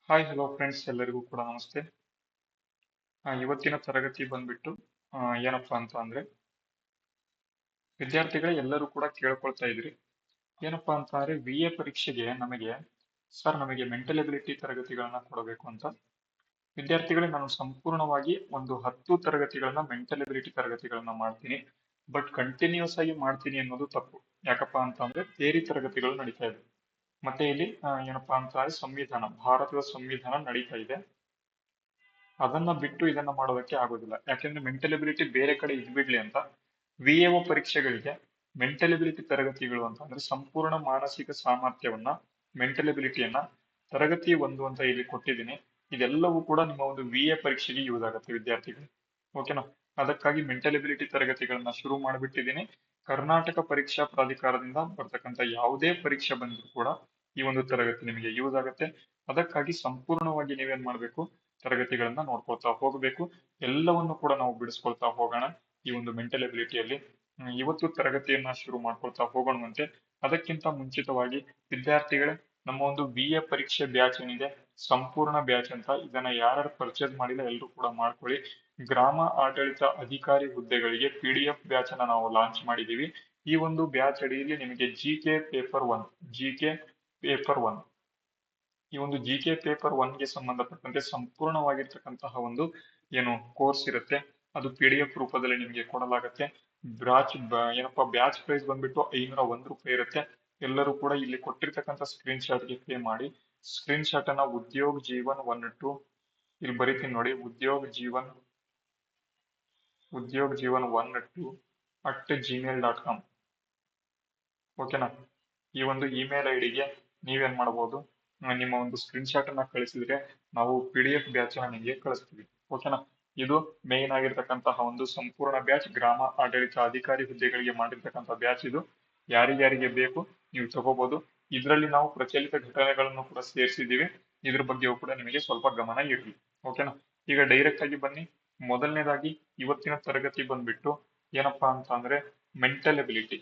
Hi hello friends ಎಲ್ಲರಿಗೂ ಕೂಡ ನಮಸ್ತೆ. ಇವತ್ತಿನ ತರಗತಿ ಬಂದ್ಬಿಟ್ಟು ಏನಪ್ಪಾ ಅಂತ ಅಂದ್ರೆ ವಿದ್ಯಾರ್ಥಿಗಳೇ ಎಲ್ಲರೂ ಕೂಡ ಕೇಳ್ಕೊಳ್ತಾ ಇದ್ರಿ. ಏನಪ್ಪಾ ಅಂತ ಅಂದ್ರೆ BA ಪರೀಕ್ಷೆಗೆ ನಮಗೆ ಮೆಂಟಲ್ ಎಬಿಲಿಟಿ ತರಗತಿಗಳನ್ನ ಕೊಡಬೇಕು ಅಂತ. ವಿದ್ಯಾರ್ಥಿಗಳೇ ನಾನು ಸಂಪೂರ್ಣವಾಗಿ ಒಂದು 10 ತರಗತಿಗಳನ್ನ ಮೆಂಟಲ್ ಎಬಿಲಿಟಿ ತರಗತಿಗಳನ್ನ ಮಾಡ್ತೀನಿ. ಬಟ್ ಕಂಟಿನ್ಯೂಸ್ ಆಗಿ ಮಾಡ್ತೀನಿ ಅನ್ನೋದು ತಪ್ಪು. ಯಾಕಪ್ಪಾ ಅಂತ ಅಂದ್ರೆ ಥಿಯರಿ ತರಗತಿಗಳು ನಡೀತಾ ಇದೆ. ಮತ್ತೆ ಇಲ್ಲಿ ಏನಪ್ಪಾ ಅಂತ ಅಂದ್ರೆ ಭಾರತದ ಸಂವಿಧಾನ ನಡೀತಾ ಇದೆ. ಅದನ್ನ ಬಿಟ್ಟು ಇದನ್ನ ಮಾಡೋದಕ್ಕೆ ಆಗೋದಿಲ್ಲ. ಯಾಕೆಂದ್ರೆ ಮೆಂಟಲ್ ಎಬಿಲಿಟಿ ಬೇರೆ ಕಡೆ ಇದ್ಬಿಡ್ಲಿ ಅಂತ VAO ಪರೀಕ್ಷೆಗಳಿಗೆ ಮೆಂಟಲ್ ಎಬಿಲಿಟಿ ತರಗತಿಗಳು ಅಂತ ಅಂದ್ರೆ ಸಂಪೂರ್ಣ ಮಾನಸಿಕ ಸಾಮರ್ಥ್ಯವನ್ನ ಮೆಂಟಲ್ ಎಬಿಲಿಟಿಯನ್ನ ತರಗತಿ 1 ಅಂತ ಇಲ್ಲಿ ಕೊಟ್ಟಿದ್ದೀನಿ. ಇದೆಲ್ಲವೂ ಕೂಡ ನಿಮ್ಮ ಒಂದು VA ಪರೀಕ್ಷೆಗೆ ಯೂಸ್ ಆಗುತ್ತೆ ವಿದ್ಯಾರ್ಥಿಗಳು. ಓಕೆನಾ? ಅದಕ್ಕಾಗಿ ಮೆಂಟಲ್ ಎಬಿಲಿಟಿ ತರಗತಿಗಳನ್ನ ಶುರು ಮಾಡಿಬಿಟ್ಟಿದ್ದೀನಿ. ಕರ್ನಾಟಕ ಪರೀಕ್ಷಾ ಪ್ರಾಧಿಕಾರದಿಂದ ಬರ್ತಕ್ಕಂಥ ಯಾವುದೇ ಪರೀಕ್ಷೆ ಬಂದರೂ ಕೂಡ ಈ ಒಂದು ತರಗತಿ ನಿಮಗೆ ಯೂಸ್ ಆಗುತ್ತೆ. ಅದಕ್ಕಾಗಿ ಸಂಪೂರ್ಣವಾಗಿ ನೀವೇನ್ ಮಾಡ್ಬೇಕು, ತರಗತಿಗಳನ್ನ ನೋಡ್ಕೊಳ್ತಾ ಹೋಗಬೇಕು. ಎಲ್ಲವನ್ನು ಕೂಡ ನಾವು ಬಿಡಿಸ್ಕೊಳ್ತಾ ಹೋಗೋಣ ಈ ಒಂದು ಮೆಂಟಲ್ ಎಬಿಲಿಟಿಯಲ್ಲಿ. ಇವತ್ತು ತರಗತಿಯನ್ನ ಶುರು ಮಾಡ್ಕೊಳ್ತಾ ಹೋಗೋಣವಂತೆ. ಅದಕ್ಕಿಂತ ಮುಂಚಿತವಾಗಿ ವಿದ್ಯಾರ್ಥಿಗಳೇ, ನಮ್ಮ ಒಂದು BA ಪರೀಕ್ಷೆ ಬ್ಯಾಚ್ ಏನಿದೆ, ಸಂಪೂರ್ಣ ಬ್ಯಾಚ್ ಅಂತ, ಇದನ್ನ ಯಾರು ಪರ್ಚೇಸ್ ಮಾಡಿಲ್ಲ ಎಲ್ಲರೂ ಕೂಡ ಮಾಡ್ಕೊಳ್ಳಿ. ಗ್ರಾಮ ಆಡಳಿತ ಅಧಿಕಾರಿ ಹುದ್ದೆಗಳಿಗೆ PDF ಬ್ಯಾಚ್ ಅನ್ನ ನಾವು ಲಾಂಚ್ ಮಾಡಿದೀವಿ. ಈ ಒಂದು ಬ್ಯಾಚ್ ಅಡಿಯಲ್ಲಿ ನಿಮಗೆ GK ಪೇಪರ್ 1 ಈ ಒಂದು GK ಪೇಪರ್ 1 ಗೆ ಸಂಬಂಧಪಟ್ಟಂತೆ ಸಂಪೂರ್ಣವಾಗಿರ್ತಕ್ಕಂತಹ ಒಂದು ಏನು ಕೋರ್ಸ್ ಇರುತ್ತೆ, ಅದು PDF ರೂಪದಲ್ಲಿ ನಿಮಗೆ ಕೊಡಲಾಗುತ್ತೆ. ಬ್ಯಾಚ್ ಪ್ರೈಸ್ ಬಂದ್ಬಿಟ್ಟು 501 ರೂಪಾಯಿ ಇರುತ್ತೆ. ಎಲ್ಲರೂ ಕೂಡ ಇಲ್ಲಿ ಕೊಟ್ಟಿರ್ತಕ್ಕಂಥ ಸ್ಕ್ರೀನ್ ಶಾಟ್ಗೆ ಪೇ ಮಾಡಿ. ಸ್ಕ್ರೀನ್ ಶಾಟ್ ಅನ್ನ ಇಲ್ಲಿ ಬರೀತೀನಿ ನೋಡಿ, udyog1 2@gmail.com. ಓಕೆನಾ? ಈ ಒಂದು ಇಮೇಲ್ ಐಡಿಗೆ ನೀವೇನ್ ಮಾಡಬಹುದು, ನಿಮ್ಮ ಒಂದು ಸ್ಕ್ರೀನ್ ಶಾಟ್ ಅನ್ನ ಕಳಿಸಿದ್ರೆ ನಾವು PDF ಬ್ಯಾಚ್ ಅನ್ನ ನಿಮಗೆ ಕಳಿಸ್ತೀವಿ. ಓಕೆನಾ? ಇದು ಮೇನ್ ಆಗಿರ್ತಕ್ಕಂತಹ ಒಂದು ಸಂಪೂರ್ಣ ಬ್ಯಾಚ್, ಗ್ರಾಮ ಆಡಳಿತ ಅಧಿಕಾರಿ ಹುದ್ದೆಗಳಿಗೆ ಮಾಡಿರ್ತಕ್ಕಂಥ ಬ್ಯಾಚ್. ಇದು ಯಾರಿಗ್ಯಾರಿಗೆ ಬೇಕು ನೀವು ತಗೋಬಹುದು. ಇದರಲ್ಲಿ ನಾವು ಪ್ರಚಲಿತ ಘಟನೆಗಳನ್ನು ಕೂಡ ಸೇರಿಸಿದ್ದೀವಿ. ಇದ್ರ ಬಗ್ಗೆಯೂ ಕೂಡ ನಿಮಗೆ ಸ್ವಲ್ಪ ಗಮನ ಇರಲಿ. ಓಕೆನಾ? ಈಗ ಡೈರೆಕ್ಟ್ ಆಗಿ ಬನ್ನಿ. ಮೊದಲನೇದಾಗಿ ಇವತ್ತಿನ ತರಗತಿ ಬಂದ್ಬಿಟ್ಟು ಏನಪ್ಪಾ ಅಂತ ಅಂದ್ರೆ ಮೆಂಟಲ್ ಎಬಿಲಿಟಿ.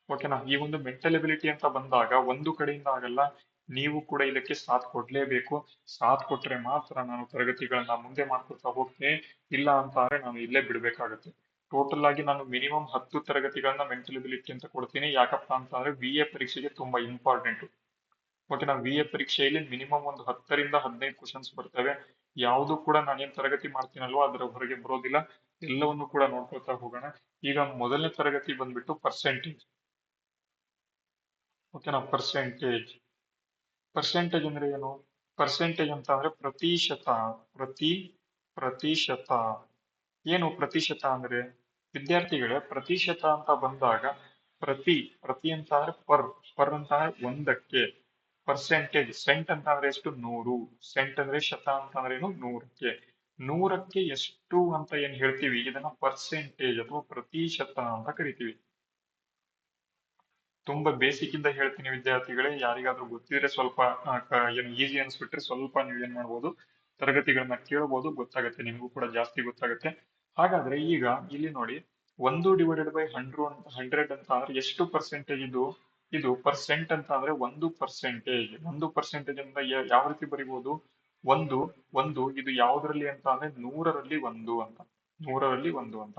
ಓಕೆನಾ? ಈ ಒಂದು ಮೆಂಟಲ್ ಎಬಿಲಿಟಿ ಅಂತ ಬಂದಾಗ ಒಂದು ಕಡೆಯಿಂದ ಆಗಲ್ಲ, ನೀವು ಕೂಡ ಇದಕ್ಕೆ ಸಾಥ್ ಕೊಡ್ಲೇಬೇಕು. ಸಾಥ್ ಕೊಟ್ರೆ ಮಾತ್ರ ನಾನು ತರಗತಿಗಳನ್ನ ಮುಂದೆ ಮಾಡ್ಕೊತಾ ಹೋಗ್ತೇನೆ. ಇಲ್ಲ ಅಂತ ಅಂದ್ರೆ ನಾನು ಇಲ್ಲೇ ಬಿಡ್ಬೇಕಾಗತ್ತೆ. ಟೋಟಲ್ ಆಗಿ ನಾನು ಮಿನಿಮಮ್ 10 ತರಗತಿಗಳನ್ನ ಮೆಂಟಲ್ ಎಬಿಲಿಟಿ ಅಂತ ಕೊಡ್ತೀನಿ. ಯಾಕಪ್ಪ ಅಂತ ಅಂದ್ರೆ BA ಪರೀಕ್ಷೆಗೆ ತುಂಬಾ ಇಂಪಾರ್ಟೆಂಟ್. ಓಕೆನಾ? BA ಪರೀಕ್ಷೆಯಲ್ಲಿ ಮಿನಿಮಮ್ ಒಂದು 10ರಿಂದ 15 ಕ್ವಶನ್ಸ್ ಬರ್ತವೆ. ಯಾವುದು ಕೂಡ ನಾನೇನ್ ತರಗತಿ ಮಾಡ್ತೀನಲ್ವಾ ಅದರ ಹೊರಗೆ ಬರೋದಿಲ್ಲ. ಎಲ್ಲವನ್ನು ಕೂಡ ನೋಡ್ಕೊಳ್ತಾ ಹೋಗೋಣ. ಈಗ ಮೊದಲನೇ ತರಗತಿ ಬಂದ್ಬಿಟ್ಟು ಪರ್ಸೆಂಟೇಜ್. ಓಕೆನಾ? ಪರ್ಸೆಂಟೇಜ್ ಅಂದ್ರೆ ಏನು? ಪರ್ಸೆಂಟೇಜ್ ಅಂತ ಅಂದ್ರೆ ಪ್ರತಿಶತ. ಪ್ರತಿಶತ ಏನು ಪ್ರತಿಶತ ಅಂದ್ರೆ? ವಿದ್ಯಾರ್ಥಿಗಳೇ, ಪ್ರತಿಶತ ಅಂತ ಬಂದಾಗ ಪ್ರತಿ ಅಂತ ಅಂದ್ರೆ ಪರ್ ಅಂತ ಅಂದ್ರೆ ಒಂದಕ್ಕೆ. ಪರ್ಸೆಂಟೇಜ್, ಸೆಂಟ್ ಅಂತ ಅಂದ್ರೆ ಎಷ್ಟು? 100. ಸೆಂಟ್ ಅಂದ್ರೆ ಶತ ಅಂತ ಅಂದ್ರೆ ಏನು? 100ಕ್ಕೆ ಎಷ್ಟು ಅಂತ ಏನ್ ಹೇಳ್ತೀವಿ, ಇದನ್ನ ಪರ್ಸೆಂಟೇಜ್ ಅಥವಾ ಪ್ರತಿಶತ ಅಂತ ಕರಿತೀವಿ. ತುಂಬಾ ಬೇಸಿಕ್ ಇಂದ ಹೇಳ್ತೀನಿ ವಿದ್ಯಾರ್ಥಿಗಳೇ. ಯಾರಿಗಾದ್ರೂ ಗೊತ್ತಿದ್ರೆ ಸ್ವಲ್ಪ ಏನು ಈಸಿ ಅನ್ಸ್ಬಿಟ್ರೆ ಸ್ವಲ್ಪ ನೀವು ಏನ್ ಮಾಡ್ಬೋದು, ತರಗತಿಗಳನ್ನ ಕೇಳಬಹುದು, ಗೊತ್ತಾಗುತ್ತೆ, ನಿಮಗೂ ಕೂಡ ಜಾಸ್ತಿ ಗೊತ್ತಾಗುತ್ತೆ. ಹಾಗಾದ್ರೆ ಈಗ ಇಲ್ಲಿ ನೋಡಿ, 1/100 ಅಂತ ಅಂದ್ರೆ ಎಷ್ಟು ಪರ್ಸೆಂಟೇಜ್ ಇದು? ಇದು ಪರ್ಸೆಂಟ್ ಅಂತ ಅಂದ್ರೆ 1%. 1% ಅಂತ ಯಾವ ರೀತಿ ಬರಿಬಹುದು? ಒಂದು ಒಂದು ಇದು ಯಾವುದರಲ್ಲಿ ಅಂತ ಅಂದ್ರೆ 100ರಲ್ಲಿ 1 ಅಂತ. 100ರಲ್ಲಿ 1 ಅಂತ.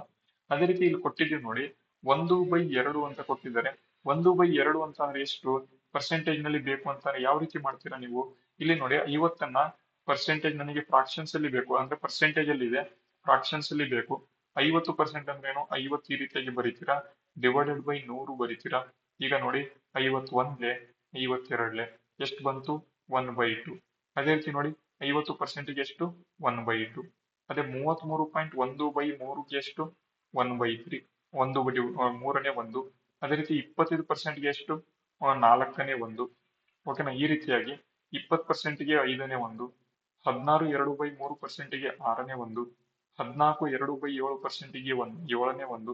ಅದೇ ರೀತಿ ಇಲ್ಲಿ ಕೊಟ್ಟಿದ್ದೀವಿ ನೋಡಿ, 1/2 ಅಂತ ಕೊಟ್ಟಿದ್ದಾರೆ. 1/2 ಅಂತ ಅಂದ್ರೆ ಎಷ್ಟು ಪರ್ಸೆಂಟೇಜ್ ನಲ್ಲಿ ಬೇಕು ಅಂತಾರೆ? ಯಾವ ರೀತಿ ಮಾಡ್ತೀರಾ ನೀವು? ಇಲ್ಲಿ ನೋಡಿ, 50ನ್ನ ಪರ್ಸೆಂಟೇಜ್ ನನಗೆ ಫ್ರಾಕ್ಷನ್ಸ್ ಅಲ್ಲಿ ಬೇಕು ಅಂದ್ರೆ ಪರ್ಸೆಂಟೇಜ್ ಅಲ್ಲಿ ಇದೆ, ಫ್ರಾಕ್ಷನ್ಸ್ ಅಲ್ಲಿ ಬೇಕು. 50% ಅಂದ್ರೆ ಏನು? 50 ಈ ರೀತಿಯಾಗಿ ಬರೀತೀರಾ, /100 ಬರೀತೀರಾ. ಈಗ ನೋಡಿ, 51 52 ಎಷ್ಟು ಬಂತು? 1/2. ಅದೇ ರೀತಿ ನೋಡಿ, 50% ಎಷ್ಟು? 1/2. ಅದೇ 33.1/3 ಎಷ್ಟು? 1/3. 1/3 ಅದೇ ರೀತಿ 25% ಎಷ್ಟು? 4/1. ಓಕೆನಾ? ಈ ರೀತಿಯಾಗಿ 20%ಗೆ 5/1, 16 2/3%ಗೆ 6/1, 14 2/7%ಗೆ 7/1.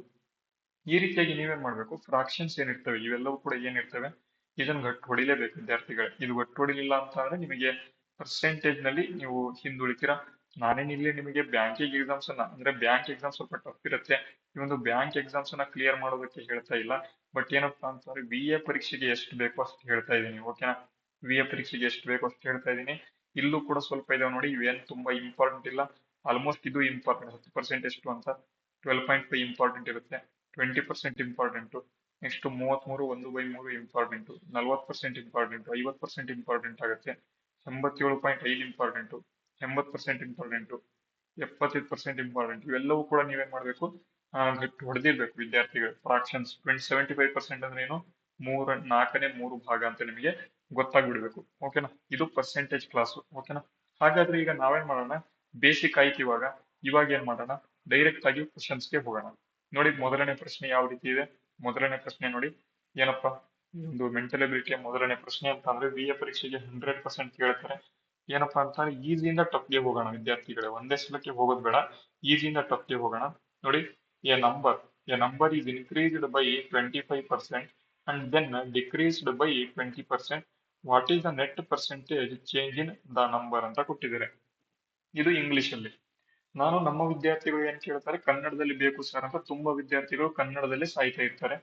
ಈ ರೀತಿಯಾಗಿ ನೀವೇನ್ ಮಾಡ್ಬೇಕು, ಫ್ರಾಕ್ಷನ್ಸ್ ಏನಿರ್ತವೆ ಇವೆಲ್ಲವೂ ಕೂಡ ಏನಿರ್ತವೆ, ಇದನ್ನ ಗಟ್ಟು ಹೊಡಿಲೇಬೇಕು ವಿದ್ಯಾರ್ಥಿಗಳೇ. ಇದು ಗಟ್ಟು ಹೊಡಿಲಿಲ್ಲ ಅಂತ ಅಂದ್ರೆ ನಿಮಗೆ ಪರ್ಸೆಂಟೇಜ್ ನಲ್ಲಿ ನೀವು ಹಿಂದುಳಿತೀರಾ. ನಾನೇನು ಇಲ್ಲಿ ನಿಮಗೆ ಬ್ಯಾಂಕಿಂಗ್ ಎಕ್ಸಾಮ್ಸ್ ಅನ್ನ ಅಂದ್ರೆ ಬ್ಯಾಂಕ್ ಎಕ್ಸಾಮ್ ಸ್ವಲ್ಪ ಟಫ್ ಇರುತ್ತೆ. ಈ ಒಂದು ಬ್ಯಾಂಕ್ ಎಕ್ಸಾಮ್ಸ್ ಅನ್ನ ಕ್ಲಿಯರ್ ಮಾಡೋದಕ್ಕೆ ಹೇಳ್ತಾ ಇಲ್ಲ. ಬಟ್ ಏನಪ್ಪಾ ಅಂತಂದ್ರೆ VA ಪರೀಕ್ಷೆಗೆ ಎಷ್ಟು ಬೇಕೋ ಅಷ್ಟು ಹೇಳ್ತಾ ಇದ್ದೀನಿ. ಓಕೆನಾ? VA ಪರೀಕ್ಷೆಗೆ ಎಷ್ಟು ಬೇಕೋ ಅಷ್ಟು ಹೇಳ್ತಾ ಇದ್ದೀನಿ. ಇಲ್ಲೂ ಕೂಡ ಸ್ವಲ್ಪ ಇದಾವೆ ನೋಡಿ, ಇವೇನು ತುಂಬಾ ಇಂಪಾರ್ಟೆಂಟ್ ಇಲ್ಲ. ಆಲ್ಮೋಸ್ಟ್ ಇದು ಇಂಪಾರ್ಟೆಂಟ್. 10% ಎಷ್ಟು ಅಂತ 12.5 ಇಂಪಾರ್ಟೆಂಟ್ ಇರುತ್ತೆ. 20% important. Next 33 1/3 important. 40% important. 50% important ಆಗುತ್ತೆ. 87.5 ಇಂಪಾರ್ಟೆಂಟ್. 80% ಇಂಪಾರ್ಟೆಂಟ್. 75% ಇಂಪಾರ್ಟೆಂಟ್. ಇವೆಲ್ಲವೂ ಕೂಡ ನೀವೇನ್ ಮಾಡ್ಬೇಕು, ಗಟ್ಟಿ ಹೊಡೆದಿರ್ಬೇಕು ವಿದ್ಯಾರ್ಥಿಗಳು. ಫ್ರಾಕ್ಷನ್ಸ್ 75% ಅಂದ್ರೆ ಏನು, ನಾಲ್ಕನೇ ಮೂರು ಭಾಗ ಅಂತ ನಿಮಗೆ ಗೊತ್ತಾಗ್ಬಿಡ್ಬೇಕು. ಓಕೆನಾ? ಇದು ಪರ್ಸೆಂಟೇಜ್ ಕ್ಲಾಸ್. ಓಕೆನಾ? ಹಾಗಾದ್ರೆ ಈಗ ನಾವೇನ್ ಮಾಡೋಣ, ಬೇಸಿಕ್ ಆಯ್ತು ಇವಾಗ. ಇವಾಗ ಏನ್ ಮಾಡೋಣ, ಡೈರೆಕ್ಟ್ ಆಗಿ ಕ್ವಶನ್ಸ್ಗೆ ಹೋಗೋಣ. ನೋಡಿ ಮೊದಲನೇ ಪ್ರಶ್ನೆ ಯಾವ ರೀತಿ ಇದೆ. ಮೊದಲನೇ ಪ್ರಶ್ನೆ ನೋಡಿ ಏನಪ್ಪಾ, ಈ ಒಂದು ಮೆಂಟಲ್ ಎಬಿಲಿಟಿಯ ಮೊದಲನೇ ಪ್ರಶ್ನೆ ಅಂತ ಅಂದ್ರೆ VA ಪರೀಕ್ಷೆಗೆ 100% ಕೇಳ್ತಾರೆ. ಏನಪ್ಪಾ ಅಂತಂದ್ರೆ ಈಸಿಯಿಂದ ಟಫ್ಗೆ ಹೋಗೋಣ ವಿದ್ಯಾರ್ಥಿಗಳೇ, ಒಂದೇ ಸಲಕ್ಕೆ ಹೋಗೋದು ಬೇಡ, ಈಸಿಯಿಂದ ಟಫ್ಗೆ ಹೋಗೋಣ. ನೋಡಿ, A number is increased by 25% and then decreased by 20%. What is the net percentage change in the number ಅಂತ ಕೊಟ್ಟಿದ್ದಾರೆ. ಇದು ಇಂಗ್ಲಿಷ್ ಅಲ್ಲಿ. ನಾನು ನಮ್ಮ ವಿದ್ಯಾರ್ಥಿಗಳು ಏನ್ ಕೇಳ್ತಾರೆ, ಕನ್ನಡದಲ್ಲಿ ಬೇಕು ಸರ್ ಅಂತ ತುಂಬಾ ವಿದ್ಯಾರ್ಥಿಗಳು ಕನ್ನಡದಲ್ಲೇ ಸಾಯ್ತಾ ಇರ್ತಾರೆ.